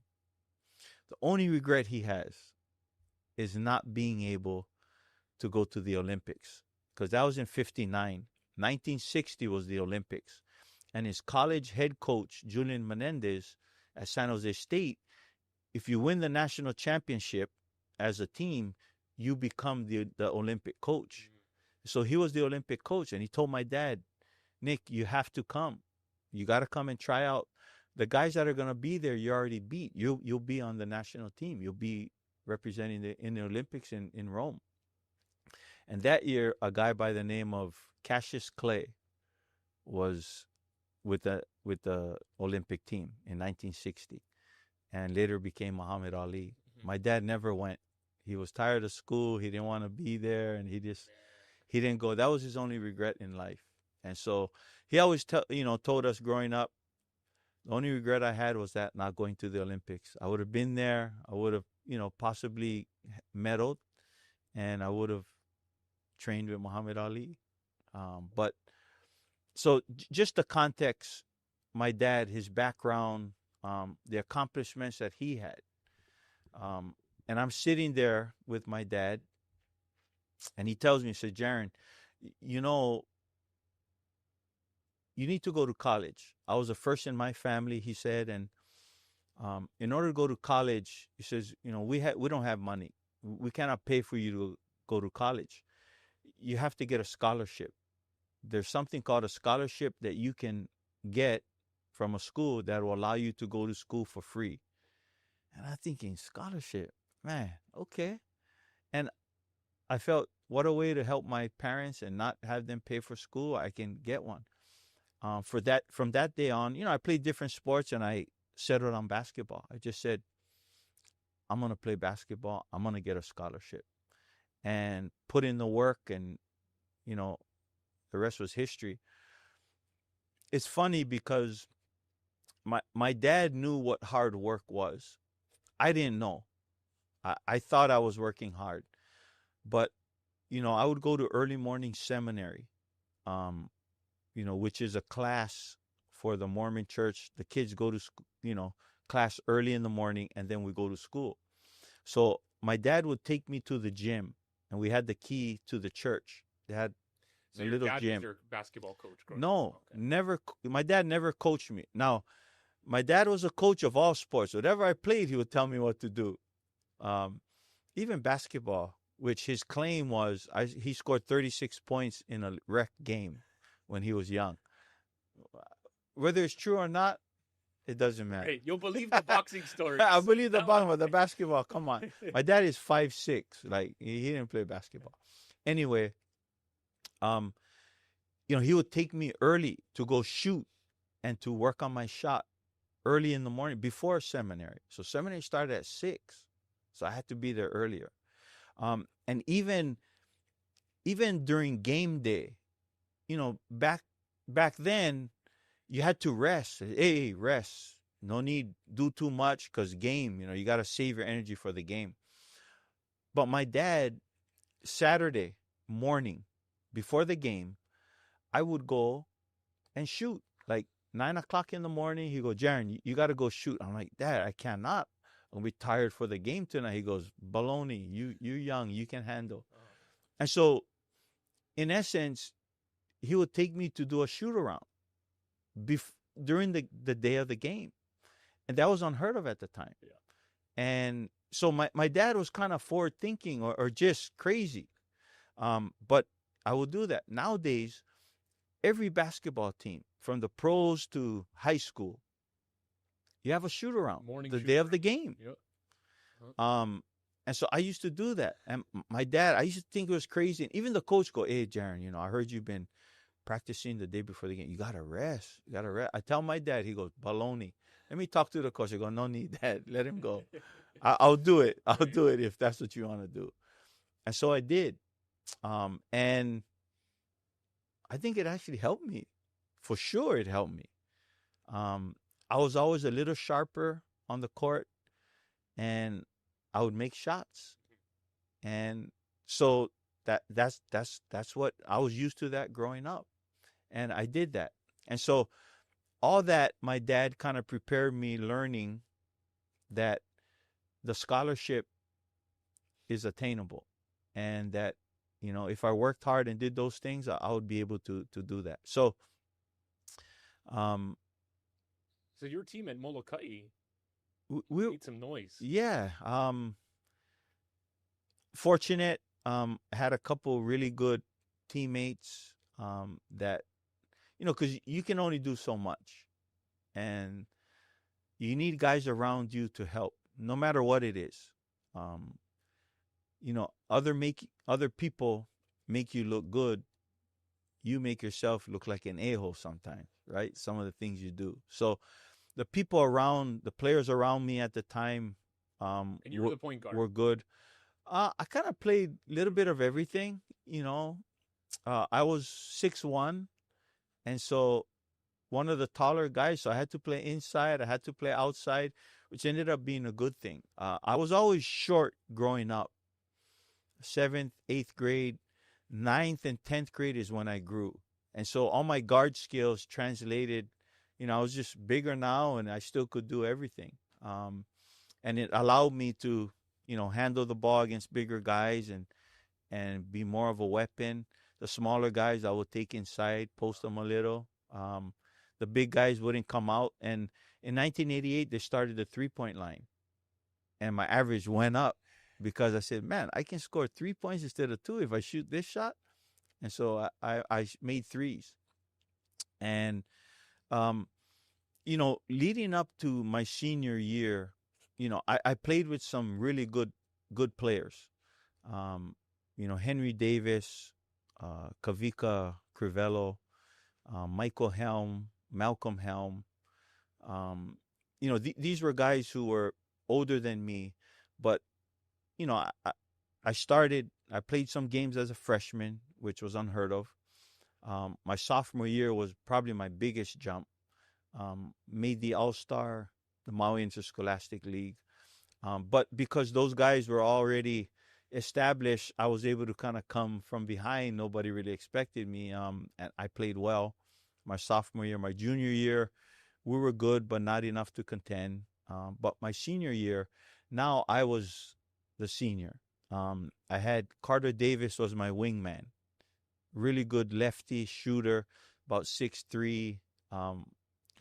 The only regret he has is not being able to go to the Olympics, because that was in 1959. 1960 was the Olympics. And his college head coach, Julian Menendez, at San Jose State, if you win the national championship as a team, you become the Olympic coach. So he was the Olympic coach, and he told my dad, Nick, you have to come. You got to come and try out. The guys that are going to be there, you already beat. You'll be on the national team. You'll be representing in the Olympics in Rome. And that year, a guy by the name of Cassius Clay was with the Olympic team in 1960, and later became Muhammad Ali. My dad never went. He was tired of school. He didn't want to be there, and he didn't go. That was his only regret in life. And so he always told us growing up, the only regret I had was that not going to the Olympics. I would have been there. I would have, possibly medaled, and I would have trained with Muhammad Ali. But so just the context, my dad, his background, the accomplishments that he had. And I'm sitting there with my dad, and he tells me, he said, Jaron, you need to go to college. I was the first in my family, he said, and in order to go to college, he says, we don't have money. We cannot pay for you to go to college. You have to get a scholarship. There's something called a scholarship that you can get from a school that will allow you to go to school for free. And I'm thinking, scholarship, man, okay. And I felt, what a way to help my parents and not have them pay for school. I can get one. From that day on, I played different sports, and I settled on basketball. I just said, I'm going to play basketball. I'm going to get a scholarship, and put in the work, and, the rest was history. It's funny because my dad knew what hard work was. I didn't know. I thought I was working hard. But, I would go to early morning seminary, which is a class for the Mormon church. The kids go to, class early in the morning, and then we go to school. So my dad would take me to the gym, and we had the key to the church. They had a little dad gym. Was your basketball coach growing No, up? Okay. never. My dad never coached me. Now, my dad was a coach of all sports. Whatever I played, he would tell me what to do. Even basketball, which his claim was, he scored 36 points in a rec game when he was young. Whether it's true or not, it doesn't matter. Hey, you'll believe the boxing stories. I believe the boxing, but the basketball, come on. My dad is 5'6". Like, he didn't play basketball. Anyway, he would take me early to go shoot and to work on my shot early in the morning before seminary. So seminary started at 6. So I had to be there earlier. And even during game day, back then, you had to rest. Hey, rest. No need do too much, because game, you got to save your energy for the game. But my dad, Saturday morning, before the game, I would go and shoot. Like 9 o'clock in the morning, he goes, Jaron, you got to go shoot. I'm like, Dad, I cannot. I'll be tired for the game tonight. He goes, baloney, you're young, you can handle. And so, in essence, he would take me to do a shoot around during the day of the game. And that was unheard of at the time. Yeah. And so my dad was kind of forward thinking or just crazy. But I will do that. Nowadays, every basketball team, from the pros to high school, you have a shoot around the day of the game. Yep. And so I used to do that. And my dad, I used to think it was crazy. And even the coach go, hey, Jaron, I heard you've been practicing the day before the game. You got to rest. You got to rest. I tell my dad, he goes, baloney. Let me talk to the coach. I go, no need, Dad. Let him go. I'll do it. I'll do it if that's what you want to do. And so I did. And I think it actually helped me. For sure it helped me. I was always a little sharper on the court, and I would make shots. And so that's what I was used to, that growing up. And I did that. And so all that, my dad kind of prepared me, learning that the scholarship is attainable, and that, if I worked hard and did those things, I would be able to do that. So, so your team at Molokai made some noise. Yeah. Fortunate, had a couple really good teammates, that, because you can only do so much, and you need guys around you to help, no matter what it is. Other people make you look good. You make yourself look like an a-hole sometimes, right? Some of the things you do. So the people around, the players around me at the time, And you were the point guard. were good. I kind of played a little bit of everything, I was 6'1", and so one of the taller guys, so I had to play inside, I had to play outside, which ended up being a good thing. I was always short growing up. 7th, 8th grade, 9th and 10th grade is when I grew. And so all my guard skills translated, I was just bigger now, and I still could do everything. And it allowed me to, handle the ball against bigger guys and be more of a weapon. The smaller guys I would take inside, post them a little. The big guys wouldn't come out. And in 1988, they started the three-point line. And my average went up because I said, man, I can score 3 points instead of 2 if I shoot this shot. And so I made threes. And, leading up to my senior year, I played with some really good players. Henry Davis, Kavika Crivello, Michael Helm, Malcolm Helm. These were guys who were older than me, but, I played some games as a freshman, which was unheard of. My sophomore year was probably my biggest jump. Made the All-Star, the Maui Interscholastic League. But because those guys were already established, I was able to kind of come from behind. Nobody really expected me, and I played well. My sophomore year, my junior year, we were good, but not enough to contend. But my senior year, now I was the senior. I had Carter Davis was my wingman. Really good lefty shooter, about 6'3",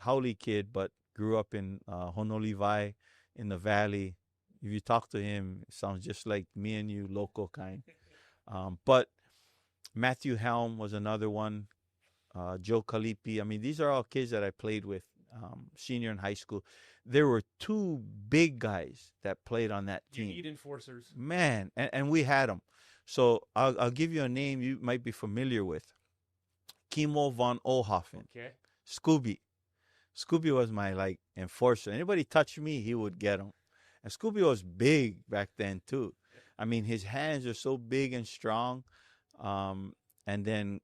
Howley kid, but grew up in Honolulu in the valley. If you talk to him, it sounds just like me and you, local kind. But Matthew Helm was another one. Joe Kalipi. I mean, these are all kids that I played with senior in high school. There were 2 big guys that played on that team. You need enforcers. Man, and we had them. So I'll give you a name you might be familiar with. Kimo von Ohoffen. Okay. Scooby. Scooby was my, enforcer. Anybody touch me, he would get him. And Scooby was big back then, too. I mean, his hands are so big and strong. And then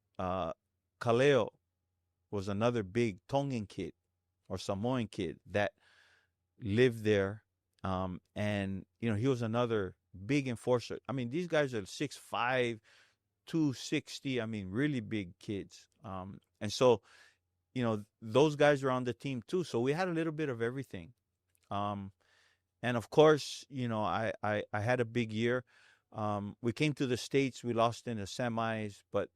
Kaleo was another big Tongan kid or Samoan kid that lived there. And, he was another big enforcer. I mean, these guys are 6'5", 260. I mean, really big kids. And so, those guys were on the team, too. So we had a little bit of everything. And of course, I had a big year. We came to the States. We lost in the semis, but,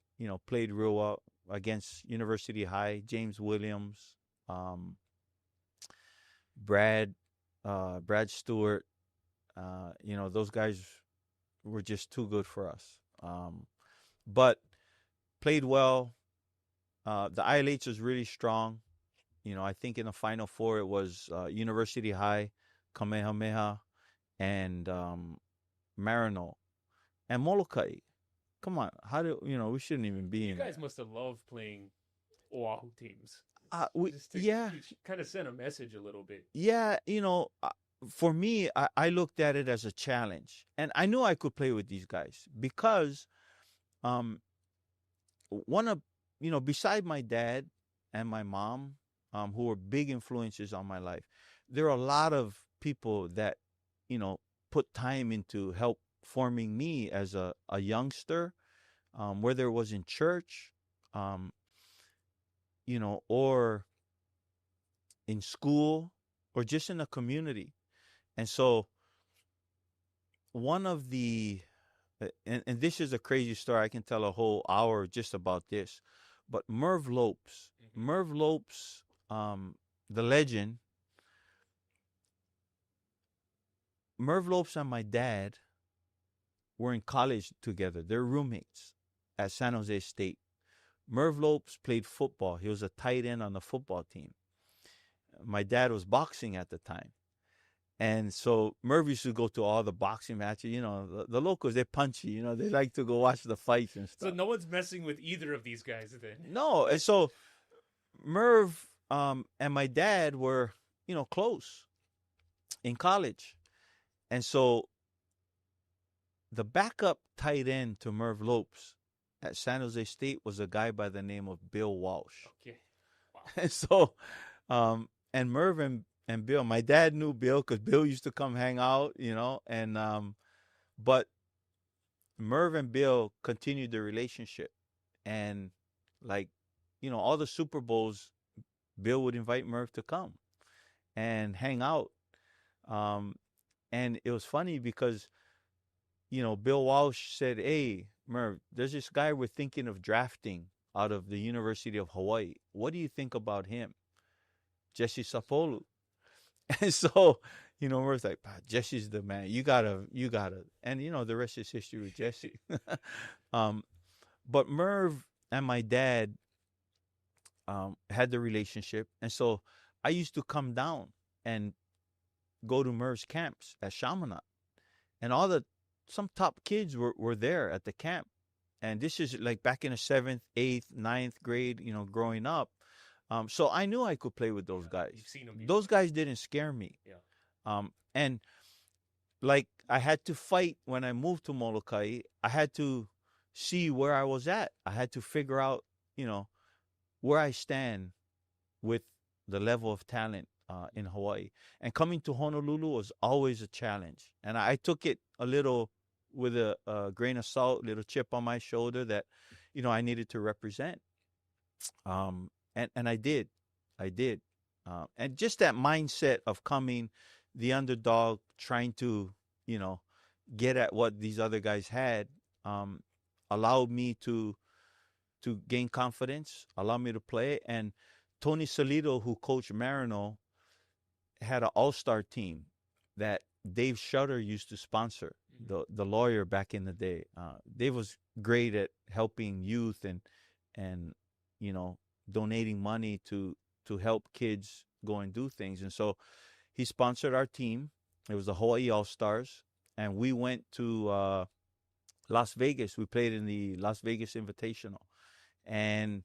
played real well against University High, James Williams, Brad Stewart. Those guys were just too good for us. But played well. The ILH was really strong. I think in the Final Four it was University High, Kamehameha, and Marino, and Molokai. Come on, we shouldn't even be You in guys there. must have loved playing Oahu teams. Yeah. Kind of send a message a little bit. Yeah, for me, I looked at it as a challenge, and I knew I could play with these guys because, beside my dad and my mom, who were big influences on my life, there are a lot of people that, put time into help forming me as a youngster, whether it was in church, or in school, or just in the community. And so one of the, and this is a crazy story, I can tell a whole hour just about this, but Merv Lopes, the legend, Merv Lopes and my dad were in college together. They're roommates at San Jose State. Merv Lopes played football. He was a tight end on the football team. My dad was boxing at the time. And so Merv used to go to all the boxing matches. The locals, they're punchy. They like to go watch the fights and stuff. So no one's messing with either of these guys then? No. And so Merv and my dad were, close in college. And so the backup tight end to Merv Lopes at San Jose State was a guy by the name of Bill Walsh. Okay. Wow. And so, and Merv and Bill, my dad knew Bill because Bill used to come hang out, and but Merv and Bill continued the relationship, and all the Super Bowls, Bill would invite Merv to come and hang out, and it was funny because, Bill Walsh said, "Hey, Merv, there's this guy we're thinking of drafting out of the University of Hawaii. What do you think about him? Jesse Sapolu." And so, Merv's like, "Jesse's the man. You gotta. And, the rest is history with Jesse." But Merv and my dad had the relationship. And so I used to come down and go to Merv's camps at Chaminade. And some top kids were there at the camp. And this is like back in the 7th, 8th, 9th grade, growing up. So I knew I could play with those guys. You've seen them. Those guys didn't scare me. Yeah. And I had to fight when I moved to Molokai. I had to see where I was at. I had to figure out, where I stand with the level of talent in Hawaii. And coming to Honolulu was always a challenge. And I took it a little with a grain of salt, little chip on my shoulder that, I needed to represent. And I did. And just that mindset of coming the underdog, trying to, get at what these other guys had, allowed me to gain confidence, allowed me to play. And Tony Salido, who coached Marino, had an all-star team that Dave Shutter used to sponsor, the lawyer back in the day. Dave was great at helping youth and donating money to help kids go and do things. And so he sponsored our team. It was the Hawaii All-Stars. And we went to Las Vegas. We played in the Las Vegas Invitational. And,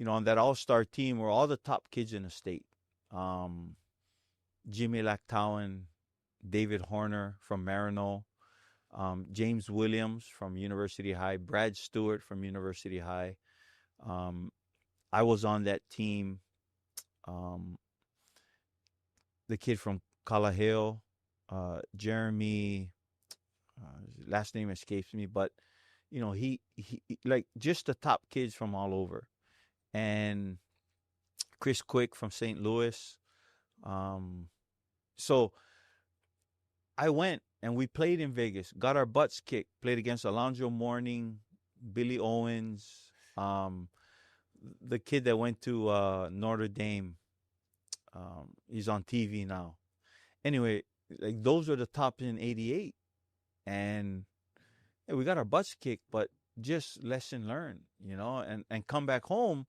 on that All-Star team were all the top kids in the state. Jimmy Lactowan, David Horner from Marino, James Williams from University High, Brad Stewart from University High. I was on that team. The kid from Kalaheo, Jeremy, his last name escapes me, but he just the top kids from all over, and Chris Quick from St. Louis. So I went and we played in Vegas, got our butts kicked, played against Alonzo Mourning, Billy Owens, the kid that went to Notre Dame. He's on TV now. Anyway, those were the tops in '88. And we got our butts kicked, but just lesson learned. and come back home.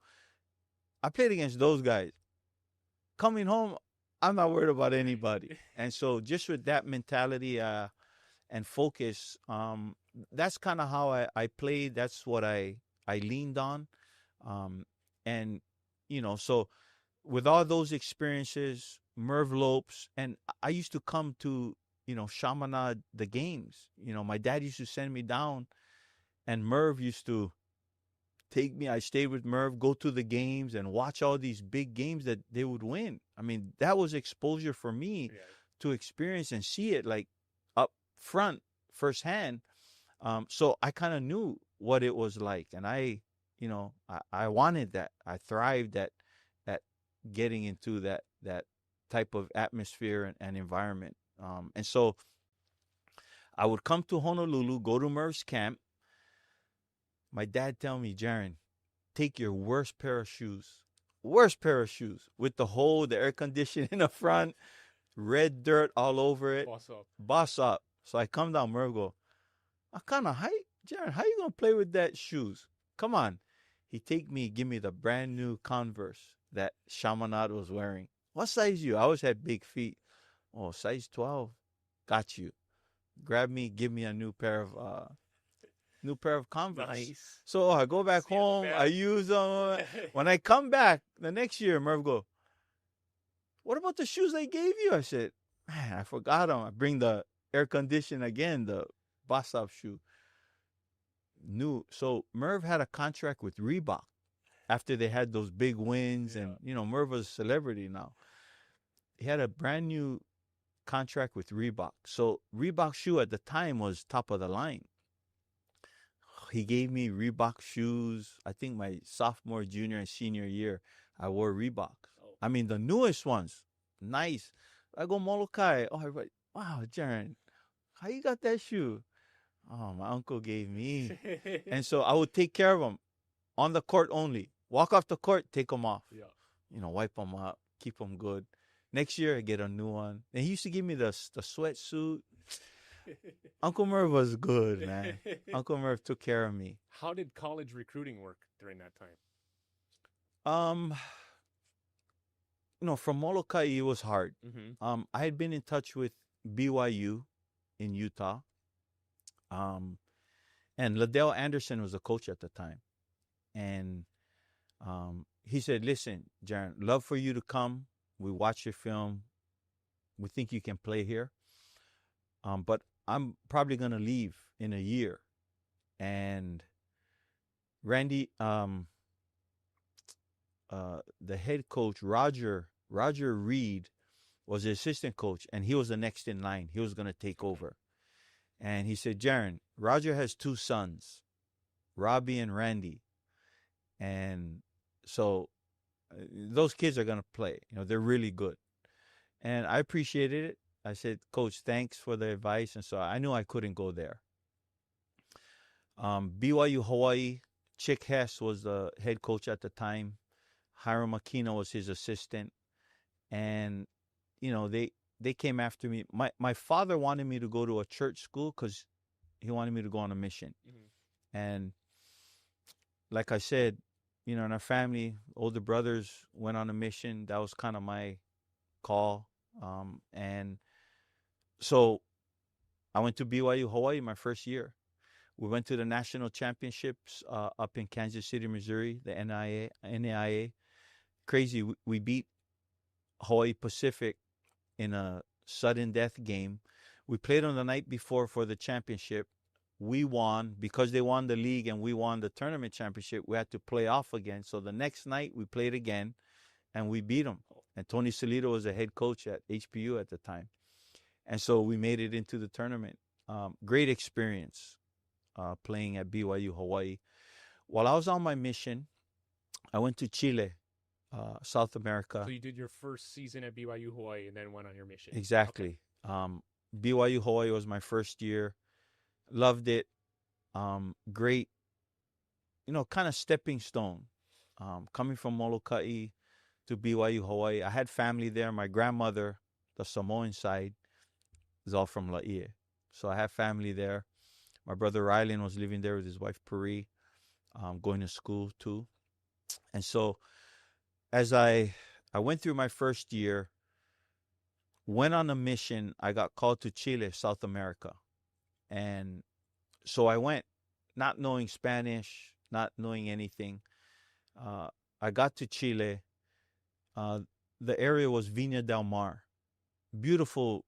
I played against those guys. Coming home, I'm not worried about anybody. And so just with that mentality and focus, that's kind of how I played. That's what I leaned on. And, so with all those experiences, Merv Lopes, and I used to come to, Chaminade, the games. My dad used to send me down, and Merv used to take me. I stayed with Merv, go to the games and watch all these big games that they would win. I mean, that was exposure for me to experience and see it like up front, firsthand. So I kind of knew what it was like, and I wanted that. I thrived at getting into that type of atmosphere and environment. And so I would come to Honolulu, go to Merv's camp. My dad tell me, Jaron, take your worst pair of shoes with the hole, the air conditioning in the front, red dirt all over it. Boss up. So I come down, Merv go, Jaron, how you going to play with that shoes? Come on. He take me, give me the brand new Converse that Chaminade was wearing. What size you? I always had big feet. Oh, size 12. Got you. Grab me, give me a new pair of Converse. Nice. So I go back home, I use them. When I come back the next year, Merv go, what about the shoes I gave you? I said, man, I forgot them. I bring the air condition again, the boss-up shoe. New. So Merv had a contract with Reebok after they had those big wins, and Merv was a celebrity now. He had a brand new contract with Reebok. So Reebok shoe at the time was top of the line. He gave me Reebok shoes. I think my sophomore, junior, and senior year, I wore Reebok. I mean, the newest ones, nice. I go Molokai. Oh, everybody, wow, Jaron, how you got that shoe? Oh, my uncle gave me. And so I would take care of them on the court only. Walk off the court, take them off. Yeah. Wipe them up, keep them good. Next year, I get a new one. And he used to give me the sweatsuit. Uncle Merv was good, man. Uncle Merv took care of me. How did college recruiting work during that time? From Molokai, it was hard. Mm-hmm. I had been in touch with BYU in Utah. And Liddell Anderson was the coach at the time. And he said, listen, Jaron, love for you to come. We watch your film. We think you can play here. But I'm probably going to leave in a year. And Randy, the head coach, Roger Reed, was the assistant coach, and he was the next in line. He was going to take over. And he said, Jaron, Roger has two sons, Robbie and Randy. And so those kids are going to play. They're really good. And I appreciated it. I said, Coach, thanks for the advice. And so I knew I couldn't go there. BYU Hawaii, Chick Hess was the head coach at the time. Hiram Aquino was his assistant. And, they came after me. My father wanted me to go to a church school because he wanted me to go on a mission. Mm-hmm. And like I said, in our family, older brothers went on a mission. That was kind of my call. And so I went to BYU Hawaii my first year. We went to the national championships up in Kansas City, Missouri, the NAIA. Crazy. We beat Hawaii Pacific in a sudden death game. We played on the night before for the championship. We won because they won the league and we won the tournament championship. We had to play off again. So the next night we played again and we beat them. And Tony Salito was the head coach at HPU at the time. And so we made it into the tournament. Great experience playing at BYU Hawaii. While I was on my mission, I went to Chile, South America. So you did your first season at BYU Hawaii and then went on your mission. Exactly. Okay. BYU Hawaii was my first year. Loved it. Great, kind of stepping stone. Coming from Molokai to BYU Hawaii. I had family there. My grandmother, the Samoan side, is all from Laie. So I have family there. My brother Rylan was living there with his wife Puri. going to school too. And so as I went through my first year, went on a mission, I got called to Chile, South America. And so I went not knowing Spanish, not knowing anything. I got to Chile. The area was Viña del Mar, beautiful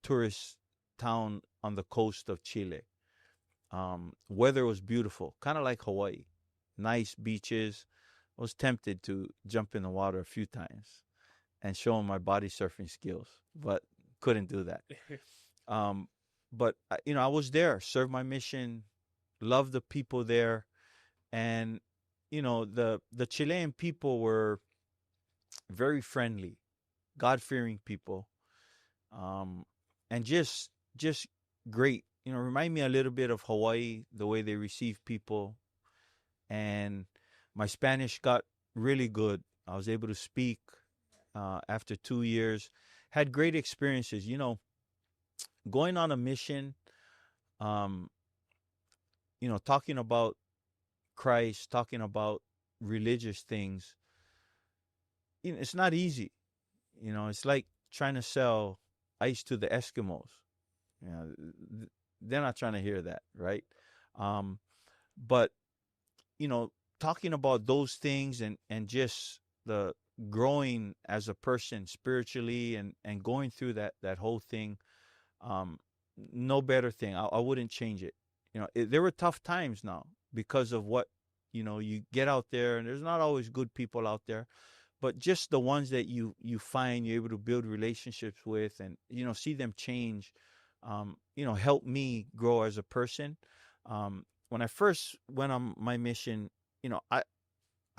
tourist town on the coast of Chile. Weather was beautiful, kind of like Hawaii. Nice beaches. I was tempted to jump in the water a few times and show my body surfing skills, but couldn't do that. But I was there, served my mission, loved the people there, and the Chilean people were very friendly, God-fearing people, and just great. Remind me a little bit of Hawaii, the way they receive people. And my Spanish got really good. I was able to speak after 2 years. Had great experiences. Going on a mission, talking about Christ, talking about religious things. It's not easy. It's like trying to sell ice to the Eskimos. They're not trying to hear that, right? But talking about those things and just the growing as a person spiritually and going through that whole thing, no better thing. I wouldn't change it. There were tough times now because of what you get out there, and there's not always good people out there, but just the ones that you find you're able to build relationships with and see them change, help me grow as a person. When I first went on my mission, I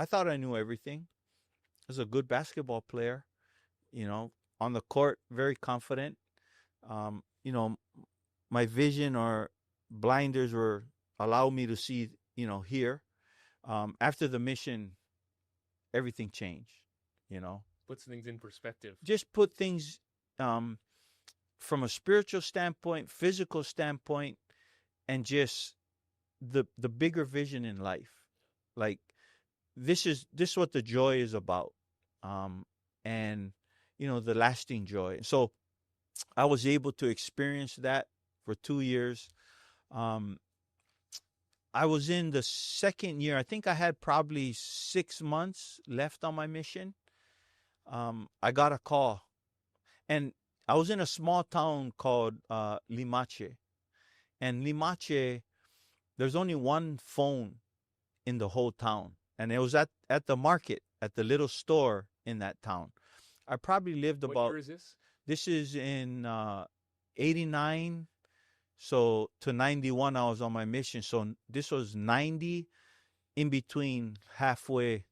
thought I knew everything. I was a good basketball player, on the court, very confident. My vision or blinders were allow me to see, here. After the mission, everything changed, Puts things in perspective. Just put things from a spiritual standpoint, physical standpoint, and just the bigger vision in life. Like this is what the joy is about, and the lasting joy. So I was able to experience that for 2 years. I was in the second year. I think I had probably 6 months left on my mission. I got a call, and I was in a small town called Limache. And Limache, there's only one phone in the whole town. And it was at the market, at the little store in that town. I probably lived about... What year is this? This is in 89. So to 91, I was on my mission. So this was 90, in between halfway,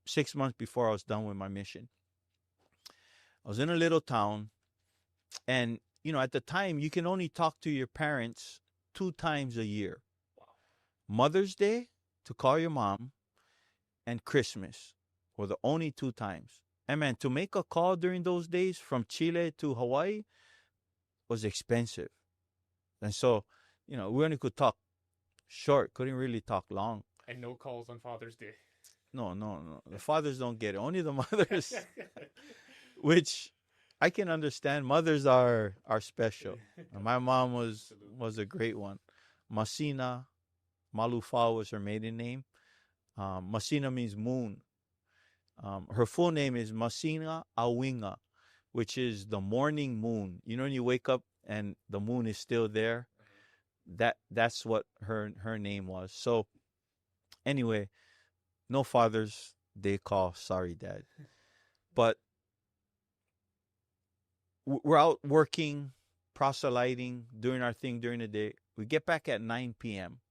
6 months before I was done with my mission. I was in a little town, and at the time you can only talk to your parents 2 times a year. Wow. Mother's Day to call your mom, and Christmas were the only 2 times. And man, to make a call during those days from Chile to Hawaii was expensive. And so, we only could talk short, couldn't really talk long. And no calls on Father's Day. No. The fathers don't get it. Only the mothers, which I can understand. Mothers are special. My mom was a great one. Masina Malufa was her maiden name. Masina means moon. Her full name is Masina Awinga, which is the morning moon. When you wake up and the moon is still there, that's what her name was. So anyway, no Father's Day call. Sorry, Dad. But we're out working, proselyting, doing our thing during the day. We get back at 9 p.m.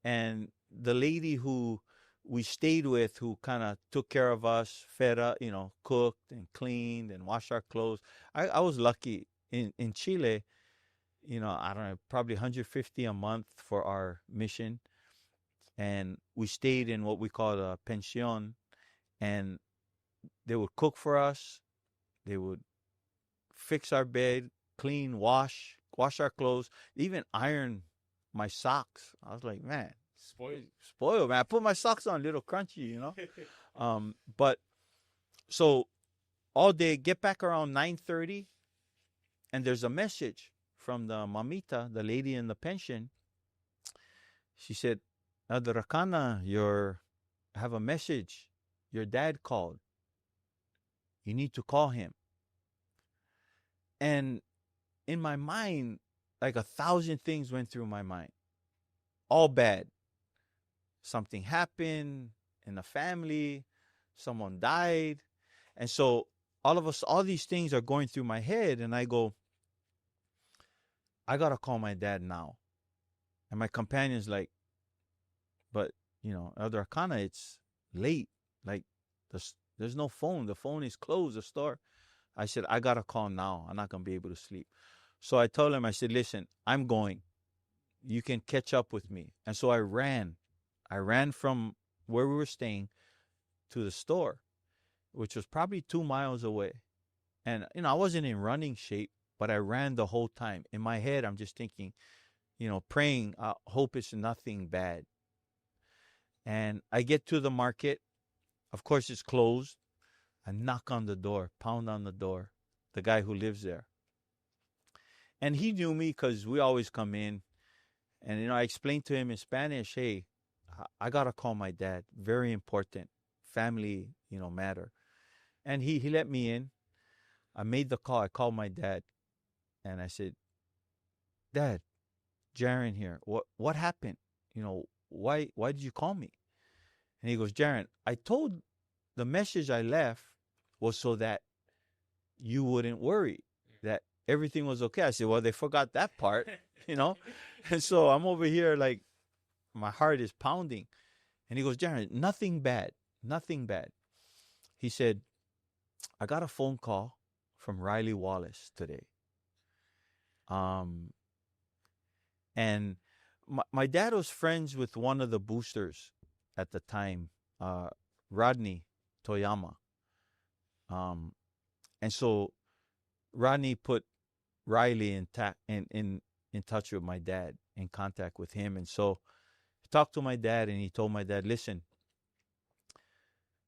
And the lady who we stayed with, who kind of took care of us, fed us, cooked and cleaned and washed our clothes. I was lucky in Chile, I don't know, probably $150 a month for our mission. And we stayed in what we call a pension, and they would cook for us. They would fix our bed, clean, wash our clothes, even iron my socks. I was like, man, Spoiled, man. I put my socks on, a little crunchy, you know. But so all day, get back around 9:30, and there's a message from the mamita, the lady in the pension. She said, Adrakana, I have a message. Your dad called. You need to call him. And in my mind, like 1,000 things went through my mind. All bad. Something happened in the family. Someone died. And so all these things are going through my head. And I go, I got to call my dad now. And my companion's like, but, you know, Elder Akana, it's late. Like, there's no phone. The phone is closed, the store. I said, I got to call now. I'm not going to be able to sleep. So I told him, I said, listen, I'm going. You can catch up with me. And so I ran. I ran from where we were staying to the store, which was probably 2 miles away. And, you know, I wasn't in running shape, but I ran the whole time. In my head, I'm just thinking, you know, praying, I hope it's nothing bad. And I get to the market. Of course, it's closed. I knock on the door, pound on the door, the guy who lives there. And he knew me because we always come in. And, you know, I explained to him in Spanish, hey, I got to call my dad. Very important. Family, you know, matter. And he let me in. I made the call. I called my dad. And I said, Dad, Jaron here. What happened? You know, why did you call me? And he goes, Jaron, I told the message I left was so that you wouldn't worry, that everything was okay. I said, well, they forgot that part, you know? And so I'm over here like my heart is pounding. And he goes, Jaron, nothing bad, nothing bad. He said, I got a phone call from Riley Wallace today. And my dad was friends with one of the boosters at the time, Rodney Toyama. And so Rodney put Riley in touch with my dad, in contact with him. And so I talked to my dad, and he told my dad, listen,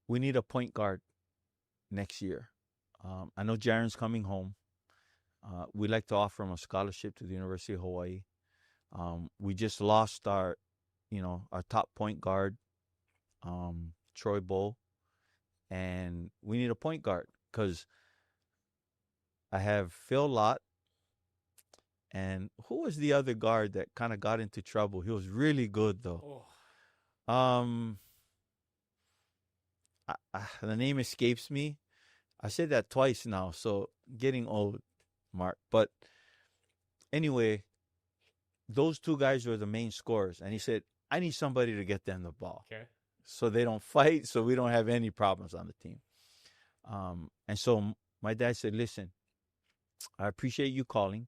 we need a point guard next year. I know Jaron's coming home. We'd like to offer him a scholarship to the University of Hawaii. We just lost our top point guard, Troy Bowl, and we need a point guard because I have Phil Lott, and who was the other guard that kind of got into trouble? He was really good though. The name escapes me. I said that twice now, so getting old, Mark. But anyway, those two guys were the main scorers. And he said, I need somebody to get them the ball. Okay. So they don't fight, so we don't have any problems on the team. And so my dad said, listen, I appreciate you calling.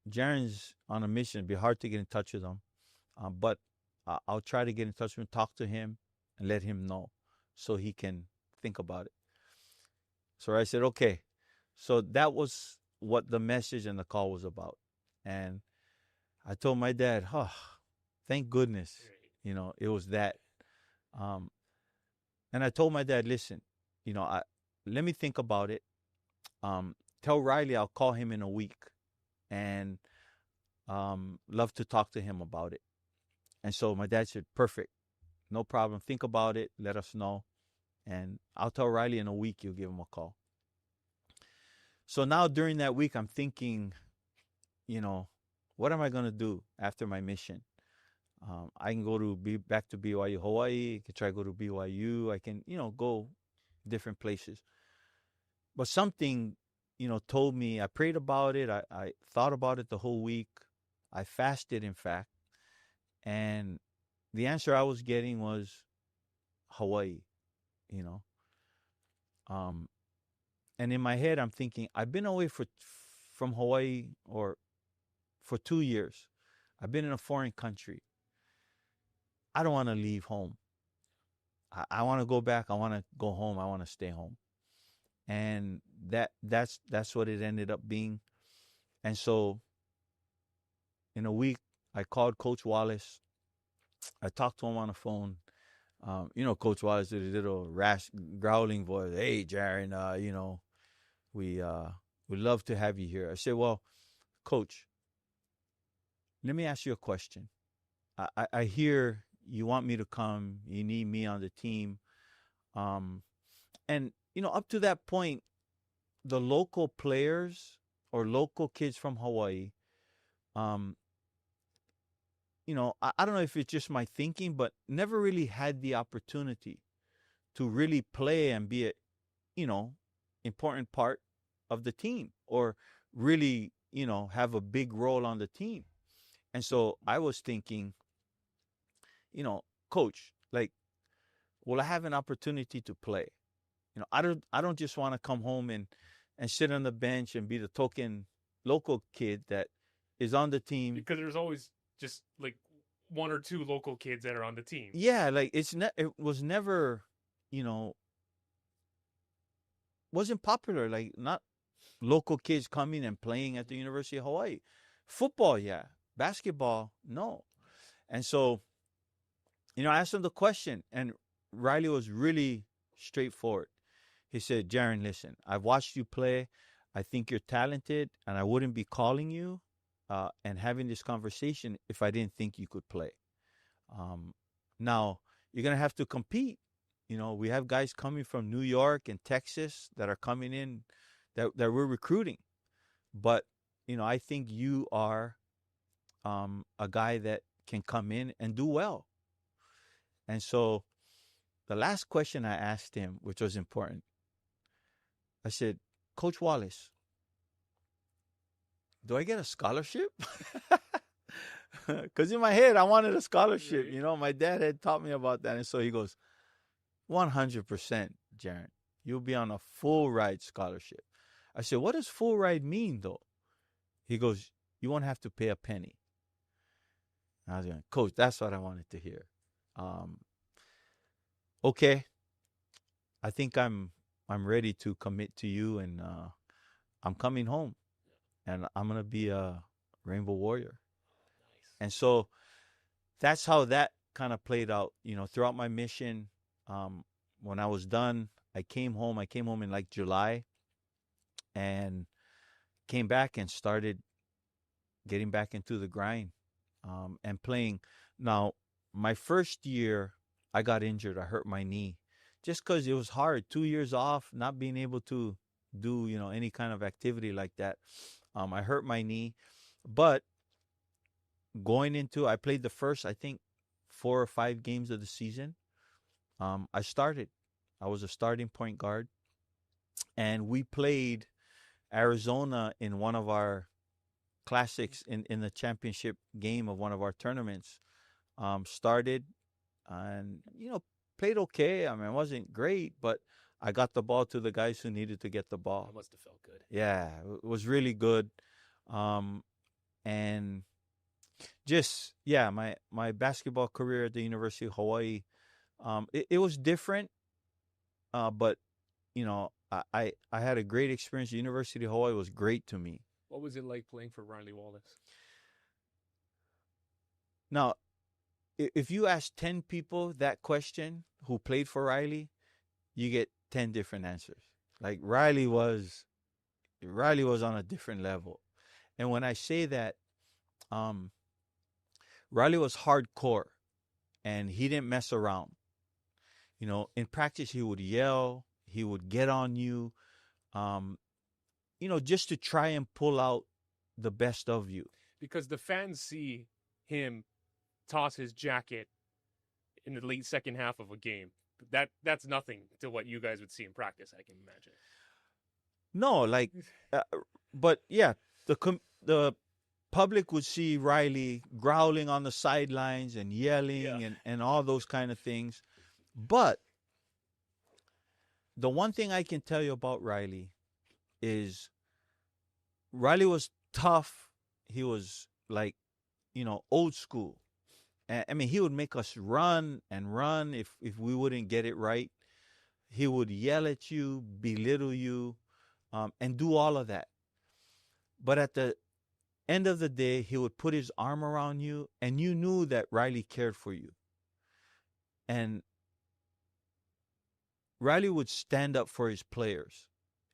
Jaron's on a mission. It'd be hard to get in touch with him. But I'll try to get in touch with him, talk to him, and let him know so he can think about it. So I said, okay. So that was what the message and the call was about. And I told my dad, oh, thank goodness, you know, it was that. And I told my dad, listen, you know, let me think about it. Tell Riley I'll call him in a week and love to talk to him about it. And so my dad said, perfect, no problem. Think about it. Let us know. And I'll tell Riley in a week you'll give him a call. So now during that week, I'm thinking, you know, what am I going to do after my mission? I can go to back to BYU Hawaii. I can try to go to BYU. I can, you know, go different places. But something, you know, told me, I prayed about it. I thought about it the whole week. I fasted, in fact. And the answer I was getting was Hawaii, you know. And in my head, I'm thinking, I've been away from Hawaii for 2 years. I've been in a foreign country. I don't want to leave home. I want to go back. I want to go home. I want to stay home. And that's what it ended up being. And so in a week, I called Coach Wallace I talked to him on the phone. Coach Wallace did a little rash, growling voice. Hey, Jaron, we would love to have you here. I said, well, Coach, let me ask you a question. I hear you want me to come. You need me on the team. And, up to that point, the local players or local kids from Hawaii, I don't know if it's just my thinking, but never really had the opportunity to really play and be a, important part of the team or really, have a big role on the team. And so I was thinking, Coach, like, will I have an opportunity to play? I don't just want to come home and sit on the bench and be the token local kid that is on the team. Because there's always just like one or two local kids that are on the team. Yeah, like it was never, wasn't popular. Like not local kids coming and playing at the University of Hawaii. Football, yeah. Basketball, no. And so, I asked him the question, and Riley was really straightforward. He said, Jaron, listen, I've watched you play. I think you're talented, and I wouldn't be calling you and having this conversation if I didn't think you could play. Now, you're going to have to compete. We have guys coming from New York and Texas that are coming in that we're recruiting. But, I think you are a guy that can come in and do well. And so the last question I asked him, which was important, I said, Coach Wallace, do I get a scholarship? Because in my head, I wanted a scholarship. My dad had taught me about that. And so he goes, 100%, Jaron. You'll be on a full ride scholarship. I said, what does full ride mean, though? He goes, you won't have to pay a penny. And I was going, Coach, that's what I wanted to hear. Okay. I think I'm ready to commit to you, and I'm coming home, and I'm going to be a Rainbow Warrior. Nice. And so that's how that kind of played out, throughout my mission. When I was done, I came home in like July and came back and started getting back into the grind and playing. Now, my first year, I got injured. I hurt my knee. Just because it was hard, 2 years off, not being able to do, any kind of activity like that. I hurt my knee. But I played the first, I think, 4 or 5 games of the season. I started. I was a starting point guard. And we played Arizona in one of our classics in the championship game of one of our tournaments. Started and, played okay. I mean, it wasn't great, but I got the ball to the guys who needed to get the ball. That must have felt good. Yeah, it was really good. And just, my basketball career at the University of Hawaii, it was different, but, I had a great experience. The University of Hawaii was great to me. What was it like playing for Riley Wallace? Now, if you ask 10 people that question who played for Riley, you get 10 different answers. Like Riley was on a different level. And when I say that, Riley was hardcore and he didn't mess around. In practice, he would yell, he would get on you, just to try and pull out the best of you. Because the fans see him toss his jacket in the late second half of a game. That's nothing to what you guys would see in practice, I can imagine. No, but yeah, the public would see Riley growling on the sidelines and yelling and all those kind of things. But the one thing I can tell you about Riley is Riley was tough. He was old school. I mean, he would make us run and run if we wouldn't get it right. He would yell at you, belittle you, and do all of that. But at the end of the day, he would put his arm around you, and you knew that Riley cared for you. And Riley would stand up for his players.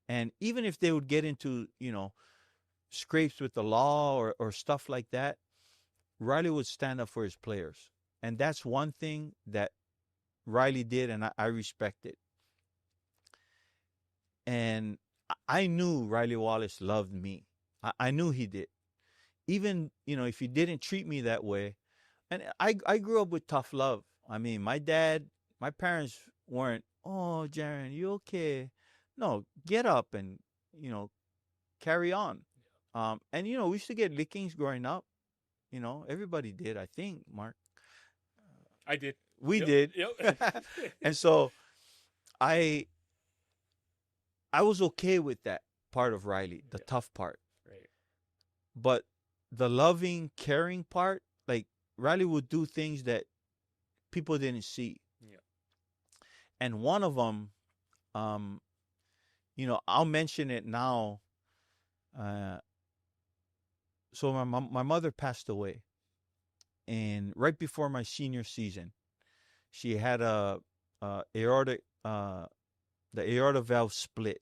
And even if they would get into, scrapes with the law or stuff like that, Riley would stand up for his players. And that's one thing that Riley did, and I respect it. And I knew Riley Wallace loved me. I knew he did. Even, if he didn't treat me that way. And I grew up with tough love. I mean, my parents weren't, "Oh, Jaron, you okay?" No, get up and, carry on. And, we used to get lickings growing up. Everybody did, I think, Mark. I did. We did. Yep. And so I was okay with that part of Riley, the tough part. Right. But the loving, caring part, like Riley would do things that people didn't see. Yeah. And one of them, I'll mention it now. So my mother passed away, and right before my senior season, she had the aorta valve split,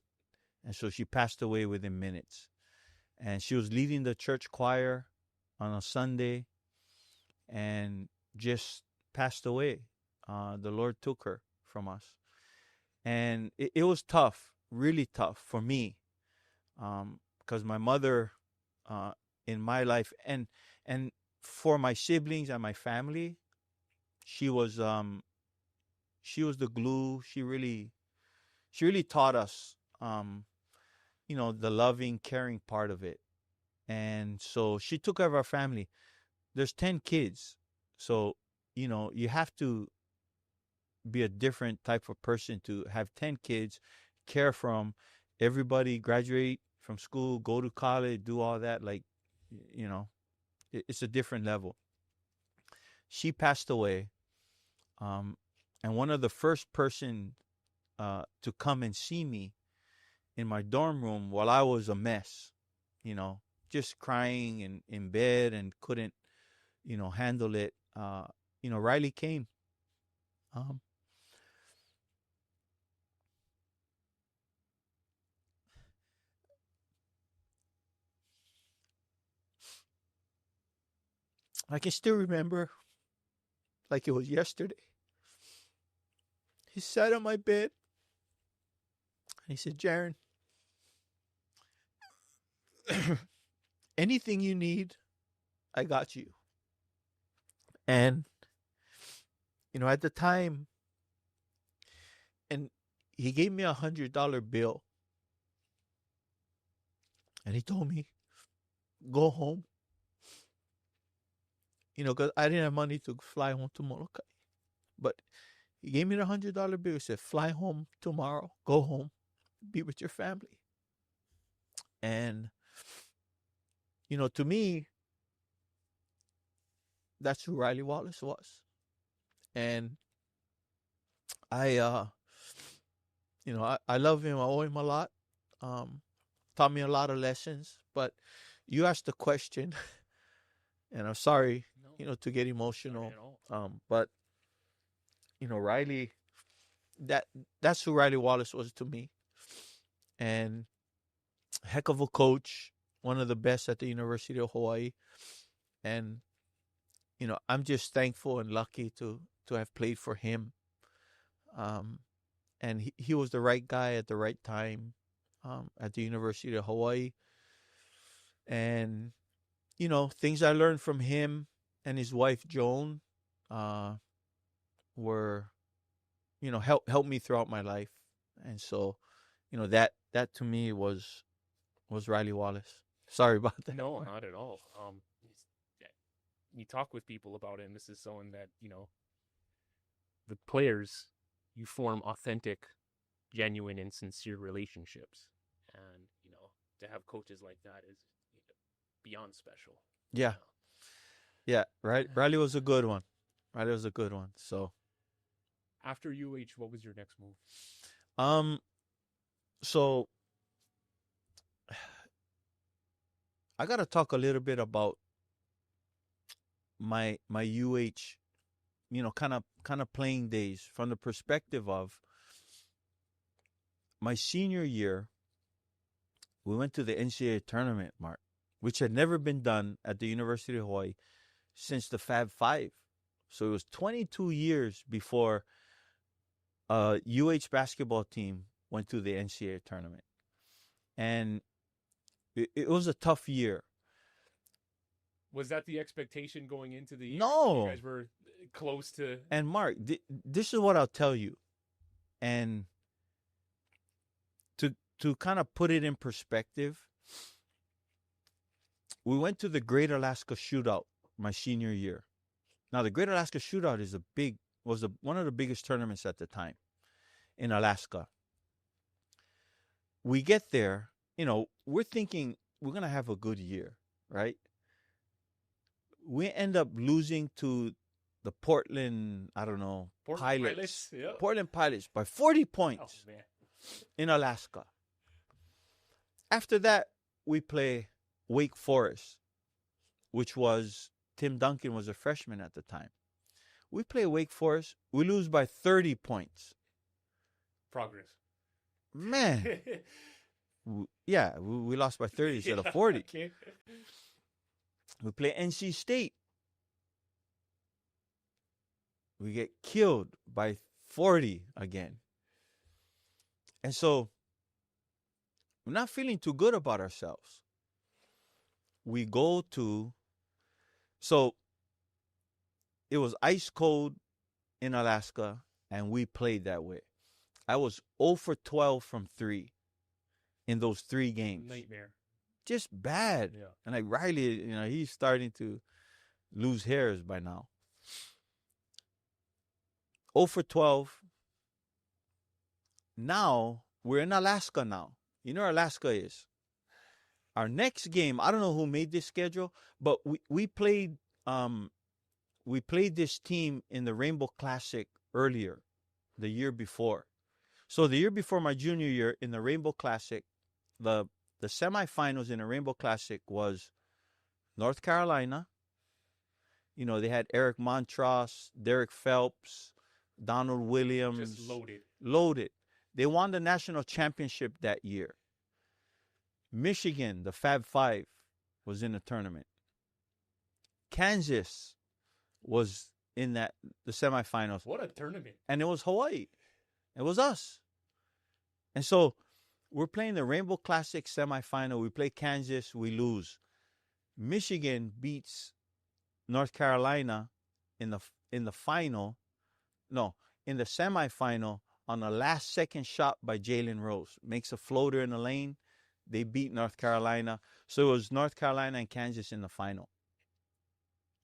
and so she passed away within minutes. And she was leading the church choir on a Sunday, and just passed away. The Lord took her from us, and it was tough, really tough for me, because my mother, in my life, and for my siblings and my family, she was the glue. She really taught us, the loving, caring part of it. And so she took care of our family. There's 10 kids. So, you have to be a different type of person to have 10 kids, care for them, everybody graduate from school, go to college, do all that. Like, it's a different level. She passed away. And one of the first person to come and see me in my dorm room while I was a mess, just crying and in bed and couldn't, handle it. Riley came. I can still remember like it was yesterday. He sat on my bed and he said, "Jaron, anything you need, I got you." And, at the time, and he gave me $100 bill. And he told me, "Go home." Because I didn't have money to fly home to Molokai. But he gave me the $100 bill. He said, "Fly home tomorrow. Go home. Be with your family." And, to me, that's who Riley Wallace was. And I love him. I owe him a lot. Taught me a lot of lessons. But you asked the question, and I'm sorry, to get emotional. But, Riley, that's who Riley Wallace was to me. And heck of a coach, one of the best at the University of Hawaii. And, I'm just thankful and lucky to have played for him. And he was the right guy at the right time at the University of Hawaii. And, things I learned from him and his wife, Joan, were, helped me throughout my life. And so, that to me was Riley Wallace. Sorry about that. No, not at all. You talk with people about him. This is someone that, the players, you form authentic, genuine, and sincere relationships. And, to have coaches like that is beyond special. Yeah. Yeah, right. Riley was a good one. Riley was a good one. So after UH, what was your next move? So I got to talk a little bit about my UH, kind of playing days from the perspective of my senior year. We went to the NCAA tournament, Mark, which had never been done at the University of Hawaii since the Fab Five. So it was 22 years before a UH basketball team went to the NCAA tournament. And it was a tough year. Was that the expectation going into the year? No. You guys were close to... And Mark, this is what I'll tell you. And to kind of put it in perspective, we went to the Great Alaska Shootout my senior year. Now, the Great Alaska Shootout was one of the biggest tournaments at the time in Alaska. We get there, we're thinking we're going to have a good year, right? We end up losing to the Portland, Pilots. Yeah. Portland Pilots by 40 points in Alaska. After that, we play Wake Forest, which was, Tim Duncan was a freshman at the time. We play Wake Forest. We lose by 30 points. Progress. Man. We lost by 30 instead of 40. Okay. We play NC State. We get killed by 40 again. And so we're not feeling too good about ourselves. We go to, so it was ice cold in Alaska, and we played that way. I was 0 for 12 from 3 in those 3 games. Nightmare. Just bad. Yeah. And like Riley, he's starting to lose hairs by now. 0 for 12. Now, we're in Alaska now. You know where Alaska is. Our next game, I don't know who made this schedule, but we played this team in the Rainbow Classic earlier, the year before. So the year before my junior year in the Rainbow Classic, the semifinals in the Rainbow Classic was North Carolina. They had Eric Montross, Derek Phelps, Donald Williams. Just loaded. Loaded. They won the national championship that year. Michigan, the Fab Five, was in the tournament. Kansas was in the semifinals. What a tournament. And it was Hawaii. It was us. And so we're playing the Rainbow Classic semifinal. We play Kansas. We lose. Michigan beats North Carolina in the final. No, in the semifinal on the last second shot by Jalen Rose. Makes a floater in the lane. They beat North Carolina. So it was North Carolina and Kansas in the final.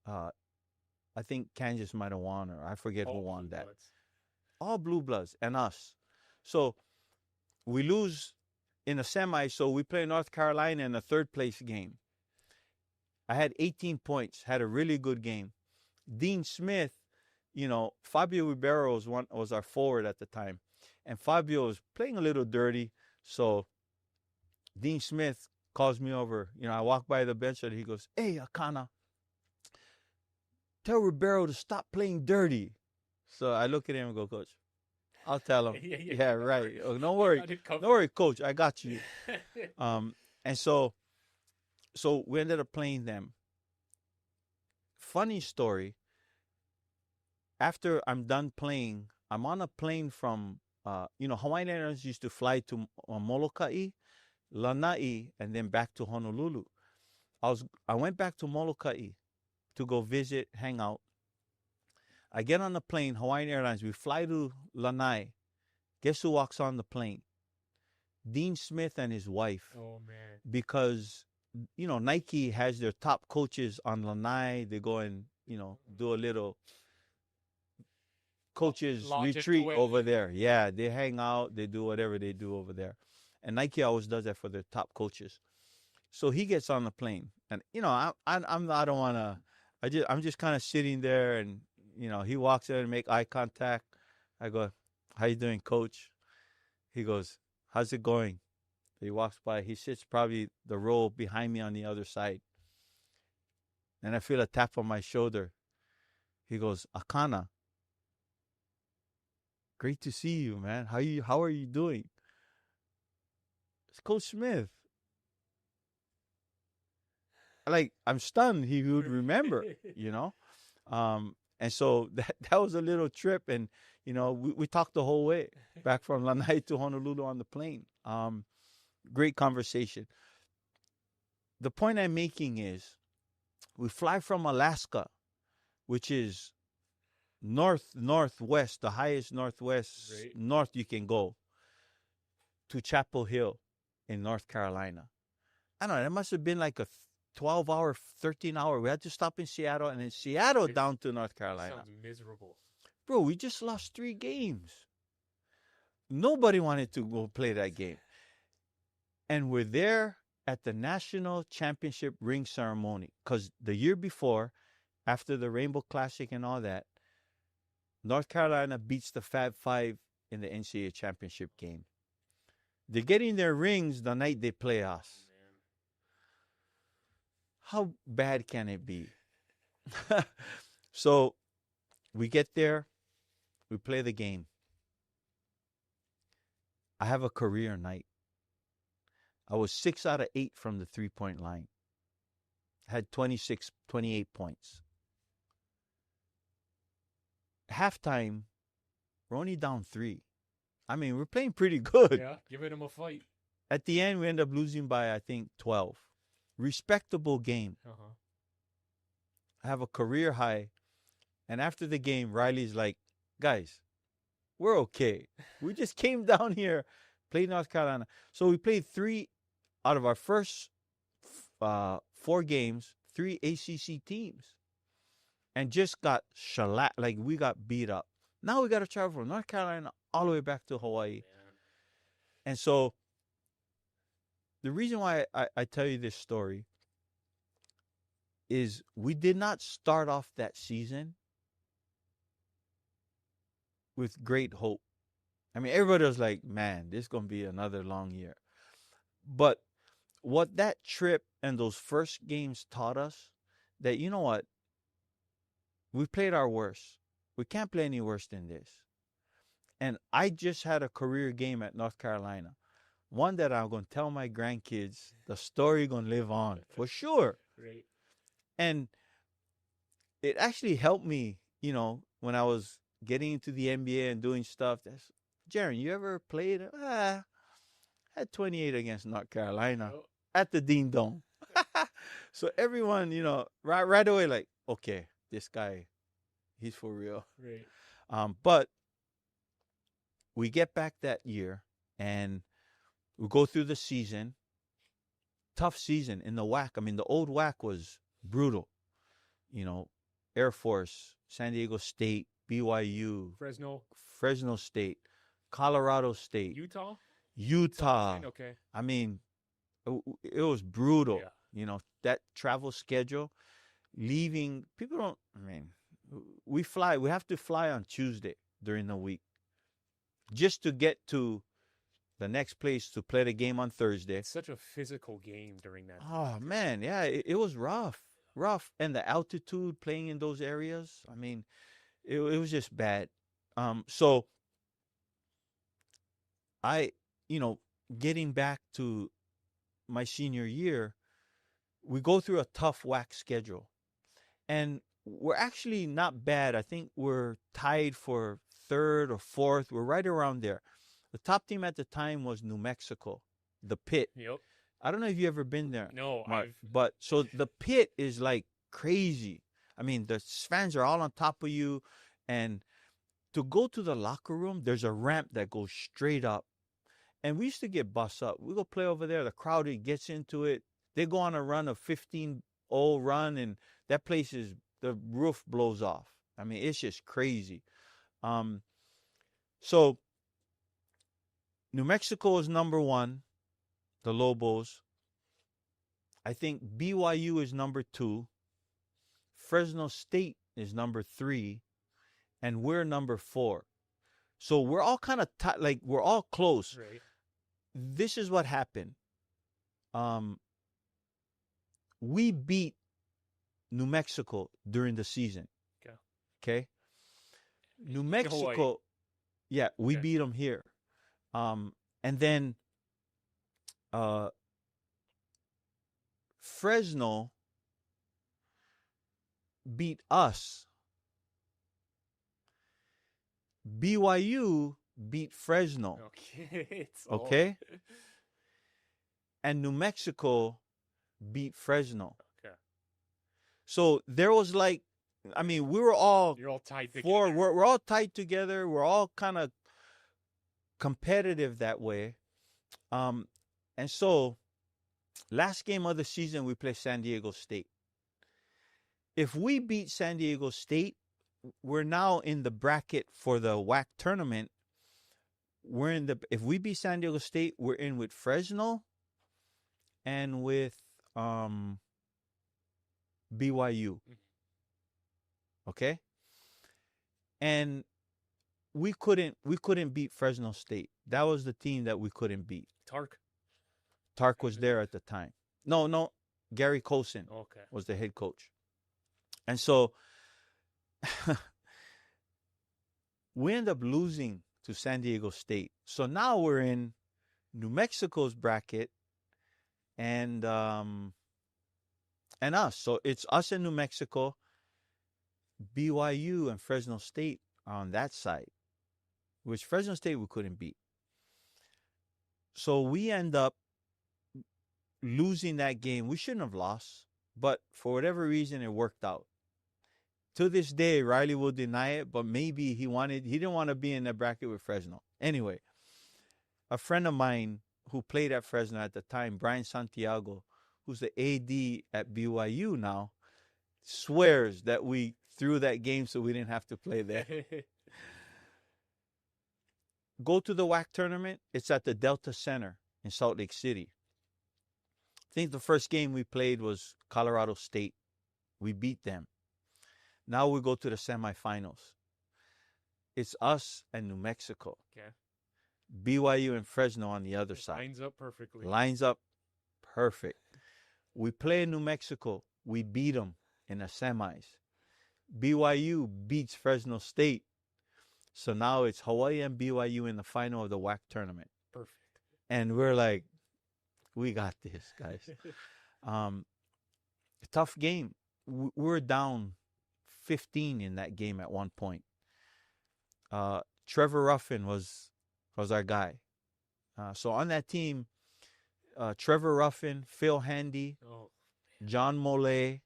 I think Kansas might have won, or I forget who won that. All Blue Bloods and us. So we lose in the semi, so we play North Carolina in a third place game. I had 18 points, had a really good game. Dean Smith, Fabio Ribeiro was our forward at the time. And Fabio was playing a little dirty, so Dean Smith calls me over. I walk by the bench and he goes, "Hey, Akana, tell Ribeiro to stop playing dirty." So I look at him and go, "Coach, I'll tell him." Yeah, right. Oh, don't worry. Don't worry, Coach. I got you. And so we ended up playing them. Funny story. After I'm done playing, I'm on a plane from, Hawaiian Airlines used to fly to Molokai, Lanai, and then back to Honolulu. I went back to Molokai to go visit, hang out. I get on the plane, Hawaiian Airlines. We fly to Lanai. Guess who walks on the plane? Dean Smith and his wife. Oh, man. Because, Nike has their top coaches on Lanai. They go and, do a little coaches retreat over there. Yeah, they hang out. They do whatever they do over there. And Nike always does that for their top coaches. So he gets on the plane. And, I don't want to, I'm just kind of sitting there and, he walks in and make eye contact. I go, "How you doing, Coach?" He goes, "How's it going?" He walks by. He sits probably the row behind me on the other side. And I feel a tap on my shoulder. He goes, Akana, great to see you, man. How are you doing? It's Coach Smith. Like, I'm stunned he would remember, you know? And so that was a little trip. And, you know, we talked the whole way back from Lanai to Honolulu on the plane. Great conversation. The point I'm making is we fly from Alaska, which is northwest, the highest northwest north you can go, to Chapel Hill in North Carolina. I don't know, that must have been like a 12-hour, 13-hour. We had to stop in Seattle, and in Seattle down to North Carolina. Sounds miserable. Bro, we just lost 3 games. Nobody wanted to go play that game. And we're there at the National Championship ring ceremony, because the year before, after the Rainbow Classic and all that, North Carolina beats the Fab Five in the NCAA championship game. They're getting their rings the night they play us. How bad can it be? So we get there, we play the game. I have a career night. I was 6 out of 8 from the 3-point line. I had 28 points. Halftime, we're only down 3. I mean, we're playing pretty good. Yeah, giving them a fight. At the end, we end up losing by, I think, 12. Respectable game. I have a career high. And after the game, Riley's like, guys, we're okay. We just came down here, played North Carolina. So we played 3 out of our first 4 games, 3 ACC teams. And just got shellacked, like we got beat up. Now we got to travel from North Carolina all the way back to Hawaii. Man. And so the reason why I tell you this story is we did not start off that season with great hope. I mean, everybody was like, man, this is going to be another long year. But what that trip and those first games taught us, that, you know what? We played our worst. We can't play any worse than this. And I just had a career game at North Carolina. One that I'm going to tell my grandkids, the story going to live on, for sure. Great. And it actually helped me, you know, when I was getting into the NBA and doing stuff. Jaron, you ever played? I had 28 against North Carolina at the Dean Dome. So everyone, you know, right away, like, okay, this guy, he's for real. Right. But we get back that year and we go through the season. Tough season in the WAC. I mean, the old WAC was brutal. You know, Air Force, San Diego State, BYU, Fresno State, Colorado State, Utah. Okay. I mean, it was brutal. Yeah. You know, that travel schedule, leaving, people don't, I mean, we have to fly on Tuesday during the week just to get to the next place to play the game on Thursday. It's such a physical game during that. Oh, man, yeah, it was rough. And the altitude playing in those areas, I mean, it was just bad. So getting back to my senior year, we go through a tough WAC schedule. And we're actually not bad. I think we're tied for 3rd or 4th. We're right around there. The top team at the time was New Mexico, the Pit. Yep. I don't know if you've ever been there. No, Mark, but so the Pit is like crazy. I mean, the fans are all on top of you. And to go to the locker room, there's a ramp that goes straight up. And we used to get bus up. We go play over there. The crowd gets into it. They go on a run of 15-0 run, and that place the roof blows off. I mean, it's just crazy. So New Mexico is number 1, the Lobos. I think BYU is number 2. Fresno State is number 3. And we're number 4. So we're all kind of we're all close. Right. this is what happened. We beat New Mexico during the season. Okay. New Mexico, Hawaii. yeah, we beat them here. And then Fresno beat us. BYU beat Fresno. Okay. Okay. And New Mexico beat Fresno. Okay. So there was like, I mean, we were all You're all tied together. we're all tied together. We're all kind of competitive that way. And so last game of the season, we play San Diego State. If we beat San Diego State, we're now in the bracket for the WAC tournament. If we beat San Diego State, we're in with Fresno and with BYU. Okay? And we couldn't beat Fresno State. That was the team that we couldn't beat. Tark was there at the time. No, Gary Colson was the head coach. And so we end up losing to San Diego State. So now we're in New Mexico's bracket and us. So it's us in New Mexico, BYU and Fresno State on that side, which Fresno State we couldn't beat. So we end up losing that game. We shouldn't have lost, but for whatever reason, it worked out. To this day, Riley will deny it, but maybe he didn't want to be in the bracket with Fresno. Anyway, a friend of mine who played at Fresno at the time, Brian Santiago, who's the AD at BYU now, swears that we threw that game so we didn't have to play there. Go to the WAC tournament. It's at the Delta Center in Salt Lake City. I think the first game we played was Colorado State. We beat them. Now we go to the semifinals. It's us and New Mexico. Okay. BYU and Fresno on the other side. Lines up perfectly. Lines up perfect. We play in New Mexico. We beat them in the semis. BYU beats Fresno State. So now it's Hawaii and BYU in the final of the WAC tournament. Perfect. And we're like, we got this, guys. Tough game. We're down 15 in that game at one point. Trevor Ruffin was our guy. So on that team, Trevor Ruffin, Phil Handy, John Mollet,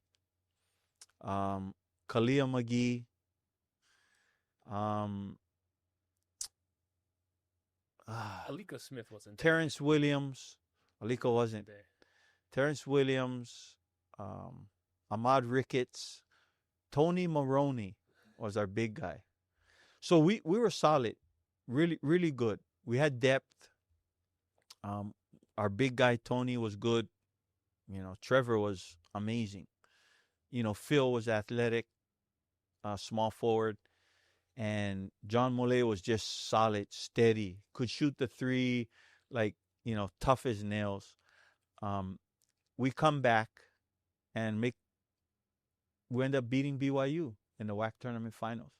Kalia McGee, Aliko Smith wasn't. Terrence Williams. Aliko wasn't. Terrence Williams, Ahmad Ricketts, Tony Maroney was our big guy. So we were solid, really, really good. We had depth. Our big guy, Tony, was good. Trevor was amazing. Phil was athletic, small forward. And John Mollet was just solid, steady, could shoot the three, tough as nails. We come back and we end up beating BYU in the WAC tournament finals.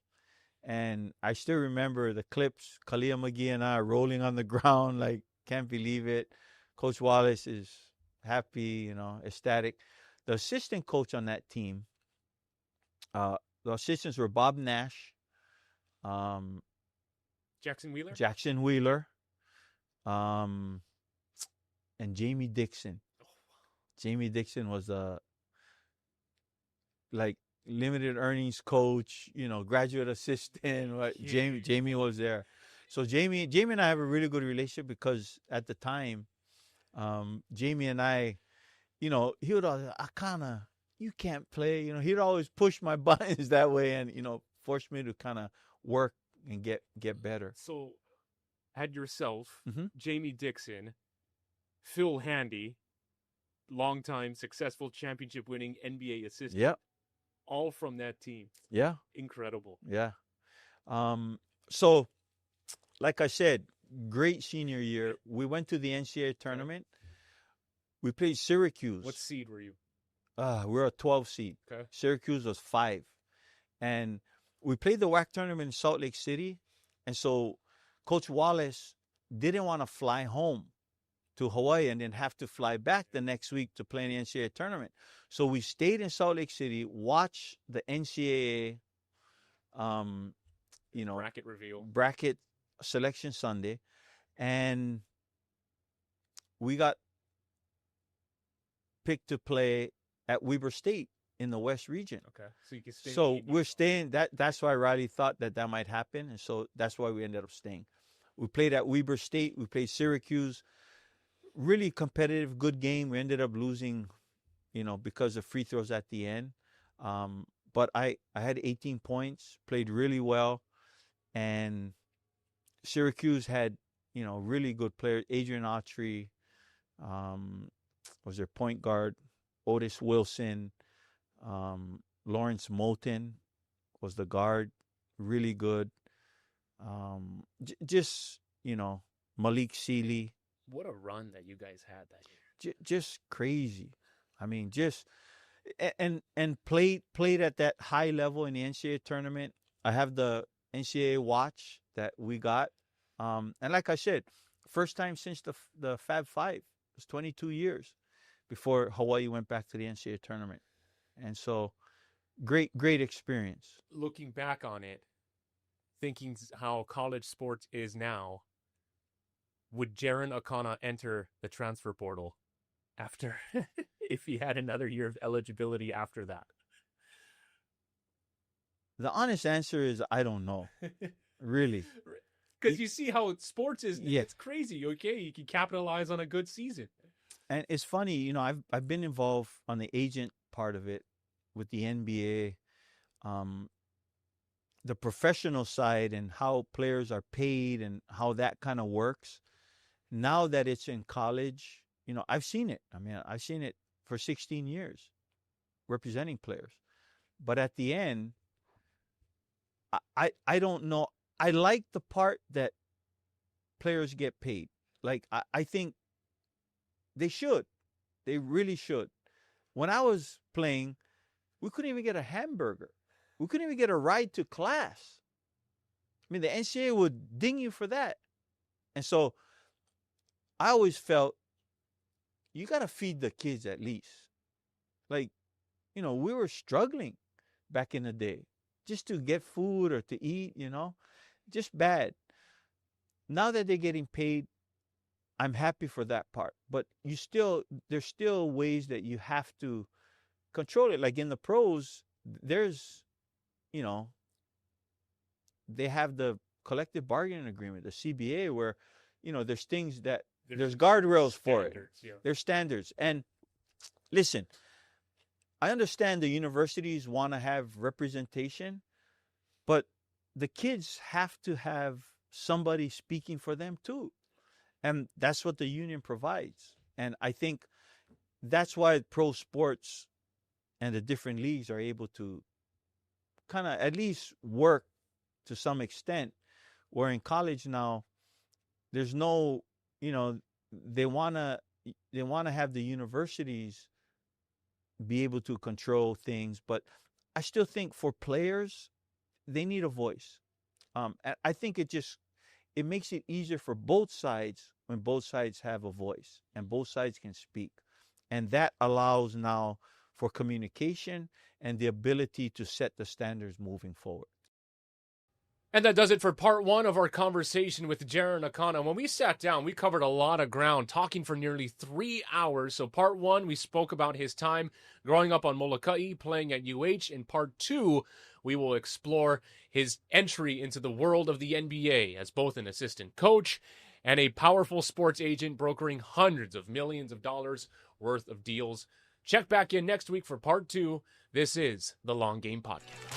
And I still remember the clips, Kalia McGee and I rolling on the ground, can't believe it. Coach Wallace is happy, ecstatic. The assistant coach on that team, the assistants were Bob Nash, Jackson Wheeler? Jackson Wheeler, and Jamie Dixon. Jamie Dixon was a limited earnings coach, graduate assistant. Jamie was there. So Jamie and I have a really good relationship because at the time, Jamie and I, he would always, you can't play. He'd always push my buttons that way and, force me to kind of work and get better. So had yourself, Jamie Dixon, Phil Handy, longtime successful championship winning NBA assistant. Yep. All from that team. Yeah. Incredible. Yeah. So like I said, great senior year. We went to the NCAA tournament. We played Syracuse. What seed were you? We're a 12 seed. Okay. Syracuse was 5. And we played the WAC tournament in Salt Lake City. And so Coach Wallace didn't want to fly home to Hawaii and then have to fly back the next week to play in the NCAA tournament. So we stayed in Salt Lake City, watched the NCAA, bracket reveal, bracket selection Sunday, and we got picked to play at Weber State in the West region. Okay, so you can stay. So we're staying. That's why Riley thought that might happen, and so that's why we ended up staying. We played at Weber State. We played Syracuse. Really competitive, good game. We ended up losing, because of free throws at the end. But I had 18 points, played really well, and Syracuse had, really good players. Adrian Autry was their point guard. Otis Wilson, Lawrence Moulton was the guard, really good. Malik Sealy. What a run that you guys had that year. Just crazy. I mean, and played at that high level in the NCAA tournament. I have the NCAA watch that we got. And like I said, first time since the Fab Five. It was 22 years before Hawaii went back to the NCAA tournament. And so great experience. Looking back on it, thinking how college sports is now, would Jaren Akana enter the transfer portal after, if he had another year of eligibility after that? The honest answer is I don't know, really. Because you see how sports is, yeah. It's crazy, okay? You can capitalize on a good season. And it's funny, I've been involved on the agent part of it with the NBA, the professional side and how players are paid and how that kind of works. Now that it's in college, I've seen it. I mean, I've seen it for 16 years representing players. But at the end, I don't know. I like the part that players get paid. Like, I think they should. They really should. When I was playing, we couldn't even get a hamburger. We couldn't even get a ride to class. I mean, the NCAA would ding you for that. And so I always felt you got to feed the kids at least. Like, we were struggling back in the day just to get food or to eat, just bad. Now that they're getting paid, I'm happy for that part. But there's still ways that you have to control it. Like in the pros, there's, they have the collective bargaining agreement, the CBA, where, there's things that there's guardrails for it. Yeah. There's standards. And listen, I understand the universities want to have representation, but the kids have to have somebody speaking for them too. And that's what the union provides. And I think that's why pro sports and the different leagues are able to kind of at least work to some extent, where in college now, there's no, they want to have the universities be able to control things. But I still think for players, they need a voice. And I think it makes it easier for both sides when both sides have a voice and both sides can speak. And that allows now for communication and the ability to set the standards moving forward. And that does it for part one of our conversation with Jaren Akana. When we sat down, we covered a lot of ground, talking for nearly 3 hours. So part one, we spoke about his time growing up on Molokai, playing at UH. In part two, we will explore his entry into the world of the NBA as both an assistant coach and a powerful sports agent brokering hundreds of millions of dollars worth of deals. Check back in next week for part two. This is the Long Game Podcast.